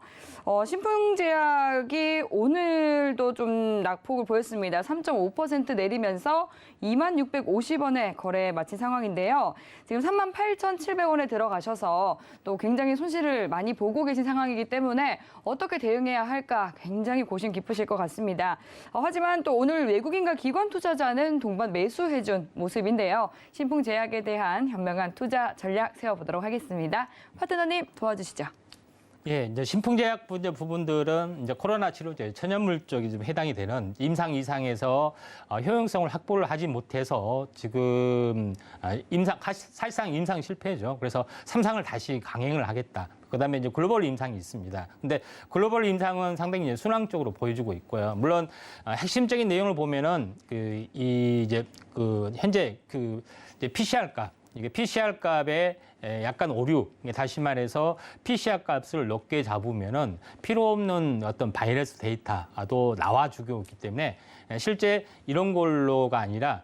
B: 신풍제약이 오늘도 좀 낙폭을 보였습니다. 3.5% 내리면서 2650원에 거래 마친 상황인데요. 지금 38,700원에 들어가셔서 또 굉장히 손실을 많이 보고 계신 상황이기 때문에 어떻게 대응해야 할까 굉장히 고심 깊으실 것 같습니다. 하지만 또 오늘 외국인과 기관 투자자는 동반 매수해준 모습인데요. 신풍제약에 대한 현명한 투자 전략 세워보도록 하겠습니다. 파트너님 도와주시죠.
C: 예, 이제 신풍제약 부분들은 이제 코로나 치료제 천연물 쪽이 좀 해당이 되는 임상 이상에서 효용성을 확보를 하지 못해서 지금 사실상 임상 실패죠. 그래서 3상을 다시 강행을 하겠다. 그다음에 이제 글로벌 임상이 있습니다. 근데 글로벌 임상은 상당히 이제 순항 쪽으로 보여주고 있고요. 물론 핵심적인 내용을 보면은 현재 이제 PCR 값 이게 PCR 값에 약간 오류, 다시 말해서 PCR 값을 높게 잡으면은 필요 없는 어떤 바이러스 데이터도 나와주고 있기 때문에 실제 이런 걸로가 아니라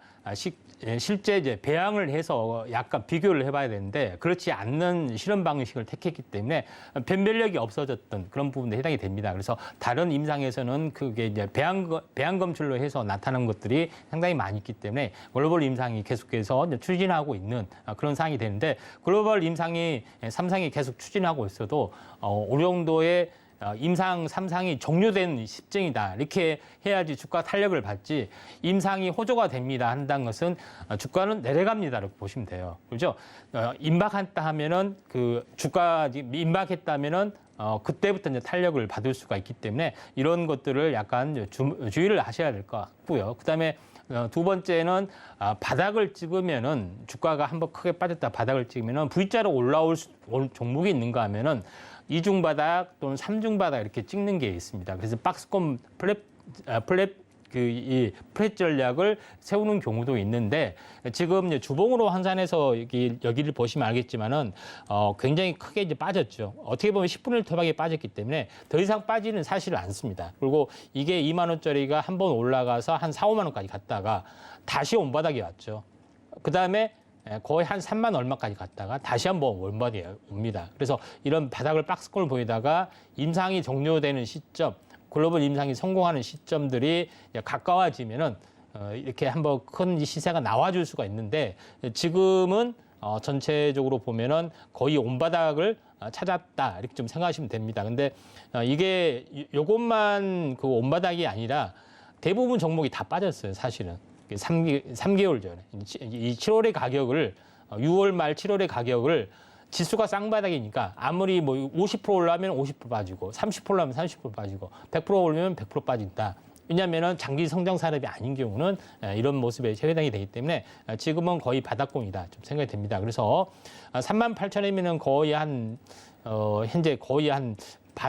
C: 실제 이제 배양을 해서 약간 비교를 해봐야 되는데 그렇지 않는 실험 방식을 택했기 때문에 변별력이 없어졌던 그런 부분에 해당이 됩니다. 그래서 다른 임상에서는 그게 이제 배양 검출로 해서 나타난 것들이 상당히 많이 있기 때문에 글로벌 임상이 계속해서 추진하고 있는 그런 상황이 되는데 글로벌 임상이 3상이 계속 추진하고 있어도 어느 정도의 임상 3상이 종료된 시점이다. 이렇게 해야지 주가 탄력을 받지 임상이 호조가 됩니다 한다는 것은 주가는 내려갑니다. 이렇게 보시면 돼요. 그렇죠? 임박했다 하면은 그 주가 임박했다면은 그때부터 이제 탄력을 받을 수가 있기 때문에 이런 것들을 약간 주의를 하셔야 될 것 같고요. 그다음에 두 번째는 바닥을 찍으면은 주가가 한번 크게 빠졌다 바닥을 찍으면은 V자로 올라올 종목이 있는가 하면은 이중 바닥 또는 삼중 바닥 이렇게 찍는 게 있습니다. 그래서 박스권 이 플랫 전략을 세우는 경우도 있는데 지금 이제 주봉으로 환산해서 여기를 보시면 알겠지만은 굉장히 크게 이제 빠졌죠. 어떻게 보면 10분의 1 토박이 빠졌기 때문에 더 이상 빠지는 사실을 않습니다. 그리고 이게 2만 원짜리가 한번 올라가서 한 4, 5만 원까지 갔다가 다시 온바닥이 왔죠. 그다음에 거의 한 3만 얼마까지 갔다가 다시 한번 원바닥이 옵니다. 그래서 이런 바닥을 박스권을 보이다가 임상이 종료되는 시점 글로벌 임상이 성공하는 시점들이 가까워지면은 이렇게 한번 큰 시세가 나와줄 수가 있는데 지금은 전체적으로 보면은 거의 온바닥을 찾았다 이렇게 좀 생각하시면 됩니다. 근데 이게 요것만 그 온바닥이 아니라 대부분 종목이 다 빠졌어요. 사실은 3개월 전에 이 7월의 가격을 6월 말 7월의 가격을 지수가 쌍바닥이니까 아무리 뭐 50% 올라가면 50% 빠지고 30% 올라가면 30% 빠지고 100% 올리면 100% 빠진다. 왜냐하면 장기 성장 산업이 아닌 경우는 이런 모습에 해당이 되기 때문에 지금은 거의 바닥권이다 좀 생각이 됩니다. 그래서 38,000원이면은 거의 현재 거의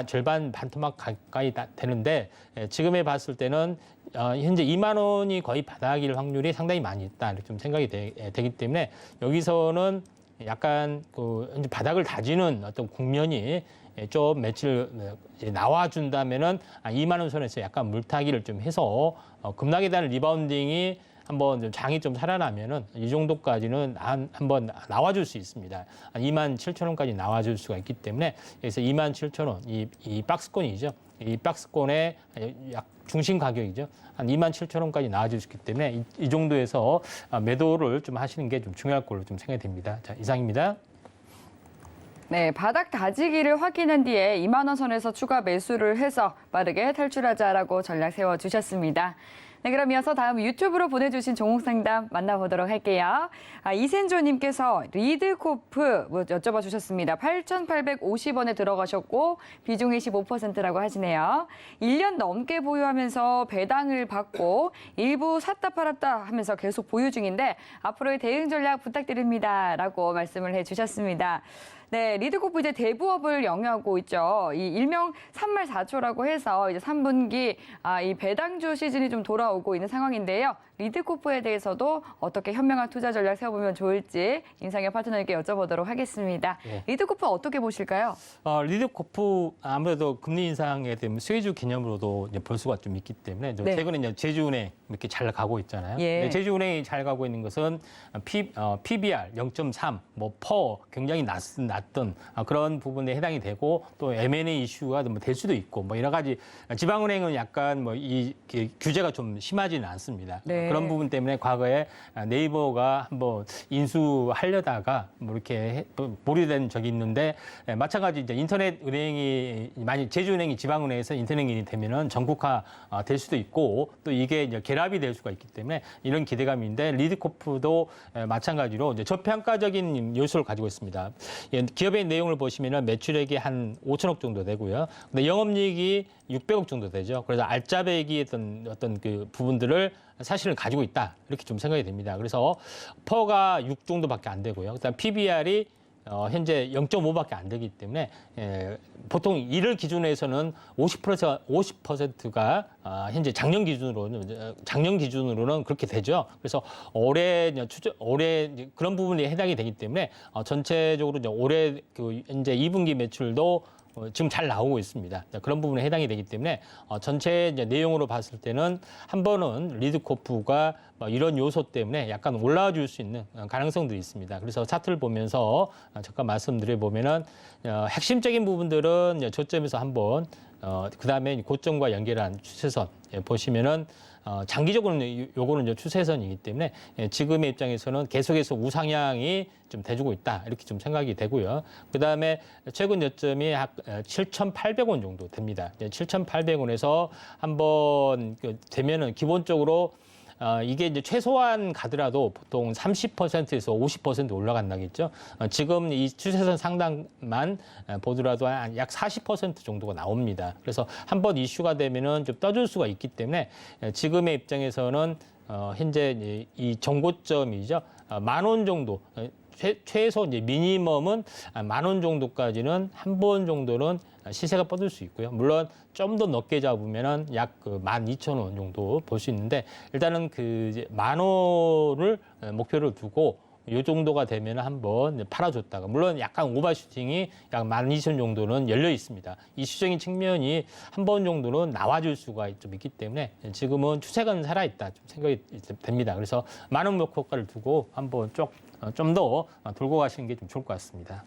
C: 절반 반토막 가까이 되는데 지금에 봤을 때는 현재 2만 원이 거의 바닥일 확률이 상당히 많이 있다 이렇게 좀 생각이 되기 때문에 여기서는 약간 현재 바닥을 다지는 어떤 국면이 좀 며칠 나와준다면은 2만 원 선에서 약간 물타기를 좀 해서 급락에 대한 리바운딩이 한번 좀 장이 좀 살아나면은 이 정도까지는 한번 나와줄 수 있습니다. 한 2만 7천 원까지 나와줄 수가 있기 때문에 그래서 2만 7천 원 이 박스권이죠. 이 박스권의 약 중심 가격이죠. 한 2만 7천 원까지 나와줄 수 있기 때문에 이 정도에서 매도를 좀 하시는 게 좀 중요할 걸로 좀 생각이 됩니다. 자, 이상입니다.
B: 네, 바닥 다지기를 확인한 뒤에 2만 원 선에서 추가 매수를 해서 빠르게 탈출하자라고 전략 세워주셨습니다. 네, 그럼 이어서 다음 유튜브로 보내주신 종목 상담 만나보도록 할게요. 이센조님께서 리드코프 여쭤봐 주셨습니다. 8,850원에 들어가셨고 비중이 15%라고 하시네요. 1년 넘게 보유하면서 배당을 받고 일부 샀다 팔았다 하면서 계속 보유 중인데 앞으로의 대응 전략 부탁드립니다. 라고 말씀을 해주셨습니다. 네, 리드코프 이제 대부업을 영위하고 있죠. 이 일명 3말 4초라고 해서 이제 3분기 이 배당주 시즌이 좀 돌아오고 있는 상황인데요. 리드코프에 대해서도 어떻게 현명한 투자 전략 세워보면 좋을지 임상혁 파트너에게 여쭤보도록 하겠습니다. 네. 리드코프 어떻게 보실까요?
C: 리드코프 아무래도 금리 인상에 대한 수혜주 개념으로도 이제 볼 수가 좀 있기 때문에
B: 네.
C: 최근에 이제 제주은행 이렇게 잘 가고 있잖아요.
B: 예.
C: 제주은행이 잘 가고 있는 것은 PBR 0.3, 퍼 굉장히 낮던 그런 부분에 해당이 되고 또 M&A 이슈가 될 수도 있고 뭐 여러 가지 지방은행은 약간 이 규제가 좀 심하지는 않습니다.
B: 네.
C: 그런 부분 때문에 과거에 네이버가 한번 인수하려다가 뭐 이렇게 보류된 적이 있는데 마찬가지 이제 인터넷 은행이 만약 제주은행이 지방은행에서 인터넷이 되면은 전국화 될 수도 있고 또 이게 이제 결합이 될 수가 있기 때문에 이런 기대감인데 리드코프도 마찬가지로 이제 저평가적인 요소를 가지고 있습니다. 기업의 내용을 보시면은 매출액이 한 5천억 정도 되고요. 근데 영업이익이 600억 정도 되죠. 그래서 알짜배기 어떤 그 부분들을 사실은 가지고 있다. 이렇게 좀 생각이 됩니다. 그래서 퍼가 6 정도밖에 안 되고요. 그다음 PBR이 현재 0.5밖에 안 되기 때문에 보통 이를 기준으로서는 50%가 현재 작년 기준으로는 그렇게 되죠. 그래서 올해 그런 부분이 해당이 되기 때문에 전체적으로 이제 올해 현재 2분기 매출도 지금 잘 나오고 있습니다. 그런 부분에 해당이 되기 때문에 전체 이제 내용으로 봤을 때는 한 번은 리드코프가 이런 요소 때문에 약간 올라와 줄 수 있는 가능성들이 있습니다. 그래서 차트를 보면서 잠깐 말씀드려 보면은 핵심적인 부분들은 저점에서 한번 그다음에 고점과 연결한 추세선 보시면은 장기적으로는 요거는 이제 추세선이기 때문에 지금의 입장에서는 계속해서 우상향이 좀 돼주고 있다 이렇게 좀 생각이 되고요. 그 다음에 최근 저점이 약 7,800원 정도 됩니다. 7,800원에서 한번 되면은 기본적으로 이게 이제 최소한 가더라도 보통 30%에서 50% 올라간다겠죠. 지금 이 추세선 상단만 보더라도 약 40% 정도가 나옵니다. 그래서 한번 이슈가 되면은 좀 떠줄 수가 있기 때문에 지금의 입장에서는 현재 이 정고점이죠. 10,000원 정도. 최소 이제 미니멈은 10,000원 정도까지는 한 번 정도는 시세가 뻗을 수 있고요. 물론 좀 더 높게 잡으면은 약 12,000원 정도 볼 수 있는데 일단은 이제 10,000원을 목표로 두고 이 정도가 되면 한번 팔아줬다가 물론 약간 오버슈팅이 약 12,000 정도는 열려 있습니다. 이 수적인 측면이 한 번 정도는 나와줄 수가 좀 있기 때문에 지금은 추세가 살아있다 좀 생각이 됩니다. 그래서 많은 목표가를 두고 한번 좀 더 돌고 가시는 게 좀 좋을 것 같습니다.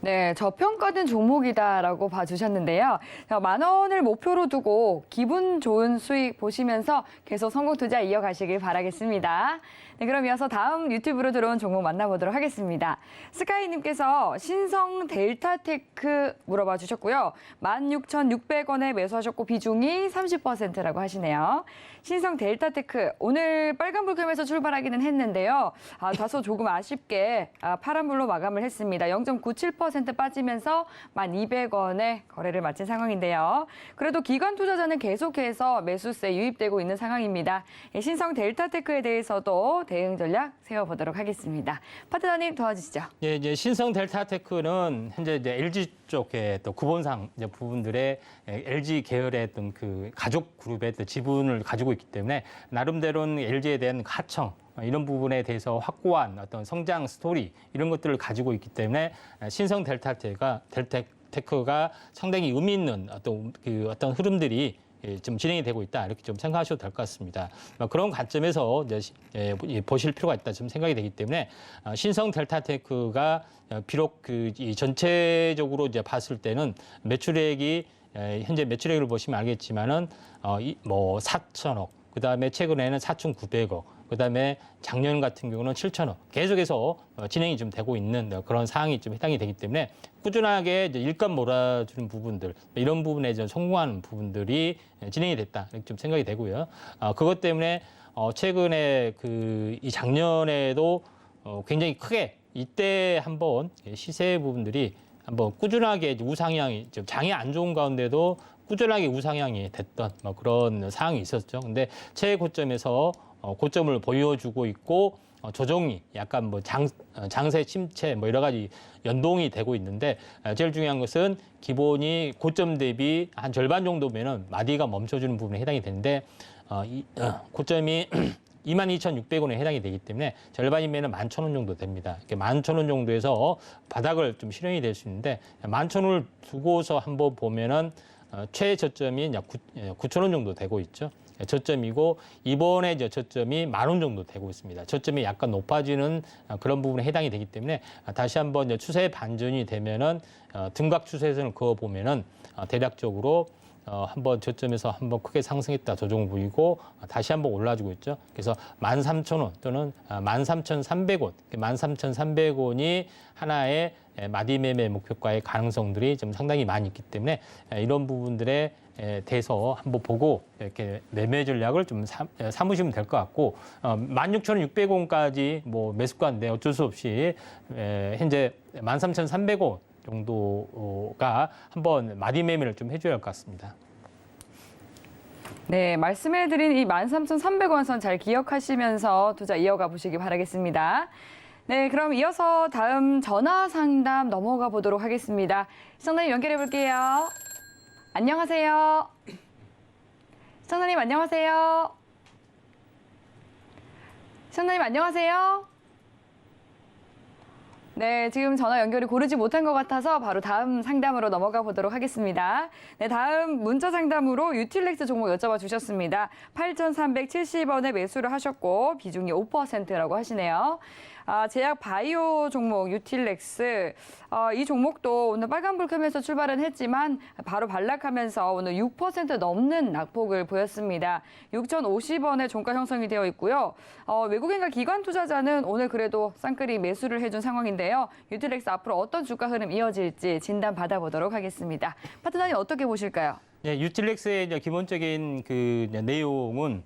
B: 네, 저평가된 종목이다라고 봐주셨는데요. 10,000원을 목표로 두고 기분 좋은 수익 보시면서 계속 성공 투자 이어가시길 바라겠습니다. 네, 그럼 이어서 다음 유튜브로 들어온 종목 만나보도록 하겠습니다. 스카이님께서 신성 델타테크 물어봐 주셨고요. 16,600원에 매수하셨고 비중이 30%라고 하시네요. 신성 델타테크 오늘 빨간불금에서 출발하기는 했는데요. 다소 조금 아쉽게 파란불로 마감을 했습니다. 0.97% 빠지면서 1,200원에 거래를 마친 상황인데요. 그래도 기관 투자자는 계속해서 매수세 유입되고 있는 상황입니다. 신성 델타테크에 대해서도 대응 전략 세워보도록 하겠습니다. 파트너님 도와주시죠.
C: 예, 이제 신성 델타테크는 현재 이제 LG 쪽의 또 구본상 이제 부분들의 LG 계열의 어떤 가족 그룹의 또 지분을 가지고 있기 때문에 나름대로는 LG에 대한 가청 이런 부분에 대해서 확고한 어떤 성장 스토리 이런 것들을 가지고 있기 때문에 신성 델타테크가 상당히 의미 있는 어떤 흐름들이 좀 진행이 되고 있다 이렇게 좀 생각하셔도 될 것 같습니다. 그런 관점에서 이제 보실 필요가 있다 좀 생각이 되기 때문에 신성 델타테크가 비록 이 전체적으로 이제 봤을 때는 매출액이 현재 매출액을 보시면 알겠지만은 4천억 그다음에 최근에는 4,900억 그다음에 작년 같은 경우는 7천억 계속해서 진행이 좀 되고 있는 그런 상황이 좀 해당이 되기 때문에 꾸준하게 이제 일감 몰아주는 부분들 이런 부분에 좀 성공하는 부분들이 진행이 됐다 이렇게 좀 생각이 되고요. 그것 때문에 최근에 이 작년에도 굉장히 크게 이때 한번 시세 부분들이 한번 꾸준하게 우상향이 좀 장이 안 좋은 가운데도 꾸준하게 우상향이 됐던 그런 상황이 있었죠. 근데 최고점에서 고점을 보여주고 있고 조정이 약간 장세 침체 여러 가지 연동이 되고 있는데 제일 중요한 것은 기본이 고점 대비 한 절반 정도면은 마디가 멈춰주는 부분에 해당이 되는데 고점이 22,600원에 해당이 되기 때문에 절반이면은 11,000원 정도 됩니다. 11,000원 정도에서 바닥을 좀 실현이 될 수 있는데 11,000원을 두고서 한번 보면은 최저점이 약 9,000원 정도 되고 있죠. 저점이고 이번에 이제 저점이 10,000원 정도 되고 있습니다. 저점이 약간 높아지는 그런 부분에 해당이 되기 때문에 다시 한번 이제 추세 반전이 되면은 등각 추세선을 그어 보면은 대략적으로 한번 저점에서 한번 크게 상승했다 조정 보이고 다시 한번 올라주고 있죠. 그래서 13,000원 또는 13,300원, 13,300원이 하나의 마디 매매 목표가의 가능성들이 좀 상당히 많이 있기 때문에 이런 부분들에 대해서 한번 보고 이렇게 매매 전략을 좀 삼으시면 될 것 같고 16,600원까지 매수가인데 어쩔 수 없이 현재 13,300원 정도가 한번 마디 매매를 좀 해줘야 할 것 같습니다.
B: 네, 말씀해드린 이 13,300원 선 잘 기억하시면서 투자 이어가 보시기 바라겠습니다. 네, 그럼 이어서 다음 전화 상담 넘어가 보도록 하겠습니다. 시청자님 연결해 볼게요. 안녕하세요. 시청자님 안녕하세요. 시청자님 안녕하세요. 네, 지금 전화 연결이 고르지 못한 것 같아서 바로 다음 상담으로 넘어가 보도록 하겠습니다. 네, 다음 문자 상담으로 유틸렉스 종목 여쭤봐 주셨습니다. 8,370원에 매수를 하셨고 비중이 5%라고 하시네요. 제약 바이오 종목 유틸렉스 이 종목도 오늘 빨간불 켜면서 출발은 했지만 바로 반락하면서 오늘 6% 넘는 낙폭을 보였습니다. 6,050원에 종가 형성이 되어 있고요. 외국인과 기관 투자자는 오늘 그래도 쌍끌이 매수를 해준 상황인데요. 유틸렉스 앞으로 어떤 주가 흐름 이어질지 진단 받아보도록 하겠습니다. 파트너님 어떻게 보실까요?
C: 네, 유틸렉스의 이제 기본적인 그 내용은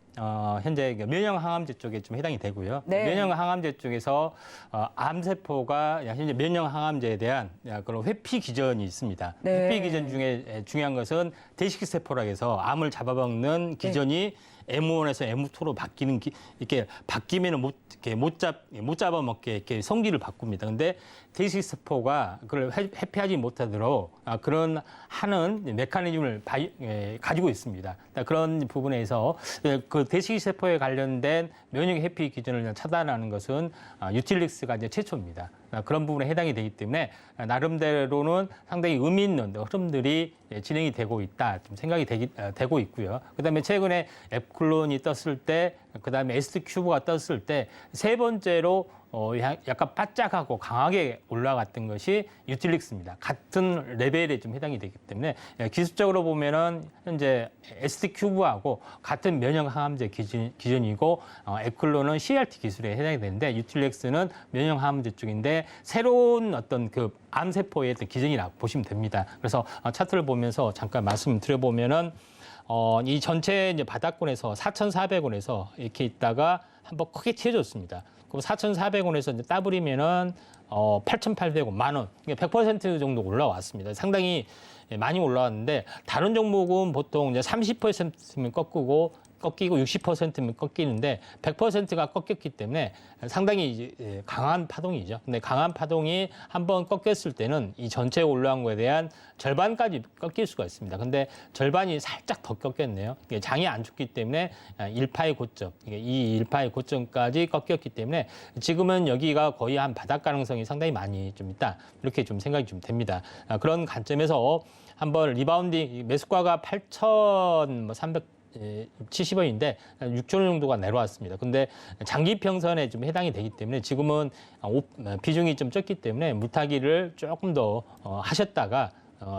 C: 현재 면역 항암제 쪽에 좀 해당이 되고요.
B: 네.
C: 면역 항암제 쪽에서 암세포가 현재 면역 항암제에 대한 그런 회피 기전이 있습니다.
B: 네.
C: 회피 기전 중에 중요한 것은 대식 세포라 해서 암을 잡아먹는 기전이 M1에서 M2로 바뀌는 이렇게 바뀌면은 못 잡아먹게 이렇게 성질을 바꿉니다. 근데 대식 세포가 그걸 회피하지 못하도록 그런 하는 메커니즘을 가지고 있습니다. 그런 부분에서 그 대식 세포에 관련된 면역 회피 기전을 차단하는 것은 유틸렉스가 이제 최초입니다. 그런 부분에 해당이 되기 때문에 나름대로는 상당히 의미 있는 흐름들이 진행이 되고 있다, 좀 생각이 되고 있고요. 그다음에 최근에 앱클론이 떴을 때, 그다음에 ST큐브가 떴을 때 세 번째로 약간 바짝하고 강하게 올라갔던 것이 유틸렉스입니다. 같은 레벨에 좀 해당이 되기 때문에 기술적으로 보면은 현재 ST큐브하고 같은 면역 항암제 기준이고 앱클론은 CRT 기술에 해당이 되는데 유틸렉스는 면역 항암제 쪽인데 새로운 어떤 그 암세포의 어떤 기전이라고 보시면 됩니다. 그래서 차트를 보면서 잠깐 말씀드려보면은 이 전체 이제 바닥권에서 4,400원에서 이렇게 있다가 한번 크게 튀어줬습니다. 그럼 4,400원에서 이제 따버리면은 8,800원, 만 원, 100% 정도 올라왔습니다. 상당히 많이 올라왔는데 다른 종목은 보통 이제 30%면 꺾이고 60%면 꺾이는데 100%가 꺾였기 때문에 상당히 이제 강한 파동이죠. 근데 강한 파동이 한번 꺾였을 때는 이 전체 올라온 거에 대한 절반까지 꺾일 수가 있습니다. 근데 절반이 살짝 더 꺾였네요. 장이 안 좋기 때문에 1파의 고점, 이 1파의 고점까지 꺾였기 때문에 지금은 여기가 거의 한 바닥 가능성이 상당히 많이 좀 있다. 이렇게 좀 생각이 좀 됩니다. 그런 관점에서 한번 리바운딩 매수가가 8,370원인데 6조 원 정도가 내려왔습니다. 근데 장기 평선에 좀 해당이 되기 때문에 지금은 비중이 좀 적기 때문에 물타기를 조금 더 하셨다가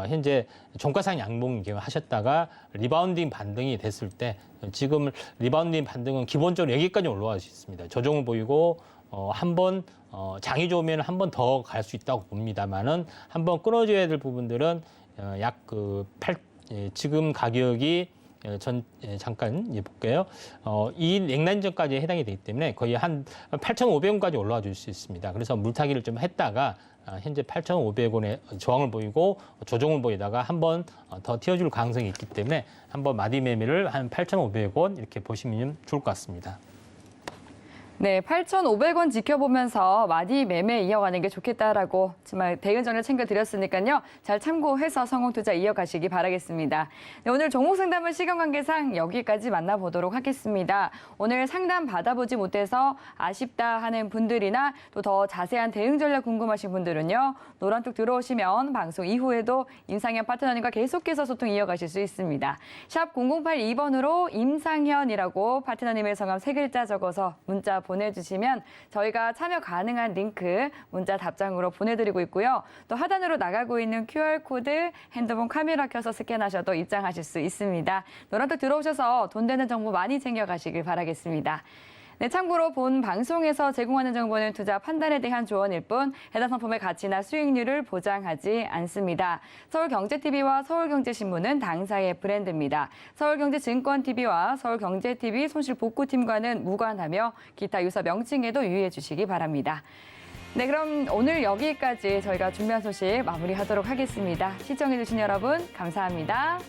C: 현재 종가상 양봉 하셨다가 리바운딩 반등이 됐을 때 지금 리바운딩 반등은 기본적으로 여기까지 올라갈 수 있습니다. 조정을 보이고 한번 장이 좋으면 한 번 더 갈 수 있다고 봅니다만은 한번 끊어줘야 될 부분들은 약 지금 가격이 잠깐 볼게요. 이 냉난전까지 해당이 되기 때문에 거의 한 8,500원까지 올라와 줄 수 있습니다. 그래서 물타기를 좀 했다가 현재 8,500원에 저항을 보이고 조정을 보이다가 한 번 더 튀어줄 가능성이 있기 때문에 한번 마디 매매를 한 8,500원 이렇게 보시면 좋을 것 같습니다.
B: 네, 8,500원 지켜보면서 마디 매매 이어가는 게 좋겠다라고 정말 대응전을 챙겨드렸으니까요. 잘 참고해서 성공 투자 이어가시기 바라겠습니다. 네, 오늘 종목 상담은 시간 관계상 여기까지 만나보도록 하겠습니다. 오늘 상담 받아보지 못해서 아쉽다 하는 분들이나 또 더 자세한 대응 전략 궁금하신 분들은요. 노란톡 들어오시면 방송 이후에도 임상현 파트너님과 계속해서 소통 이어가실 수 있습니다. 샵 0082번으로 임상현이라고 파트너님의 성함 3글자 적어서 문자 보내주시면 저희가 참여 가능한 링크 문자 답장으로 보내드리고 있고요. 또 하단으로 나가고 있는 QR코드 핸드폰 카메라 켜서 스캔하셔도 입장하실 수 있습니다. 노란톡 들어오셔서 돈 되는 정보 많이 챙겨가시길 바라겠습니다. 네, 참고로 본 방송에서 제공하는 정보는 투자 판단에 대한 조언일 뿐 해당 상품의 가치나 수익률을 보장하지 않습니다. 서울경제TV와 서울경제신문은 당사의 브랜드입니다. 서울경제증권TV와 서울경제TV 손실복구팀과는 무관하며 기타 유사 명칭에도 유의해 주시기 바랍니다. 네, 그럼 오늘 여기까지 저희가 준비한 소식 마무리하도록 하겠습니다. 시청해 주신 여러분 감사합니다.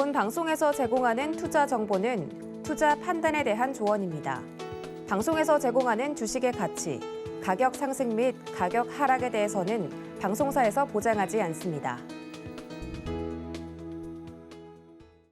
A: 본 방송에서 제공하는 투자 정보는 투자 판단에 대한 조언입니다. 방송에서 제공하는 주식의 가치, 가격 상승 및 가격 하락에 대해서는 방송사에서 보장하지 않습니다.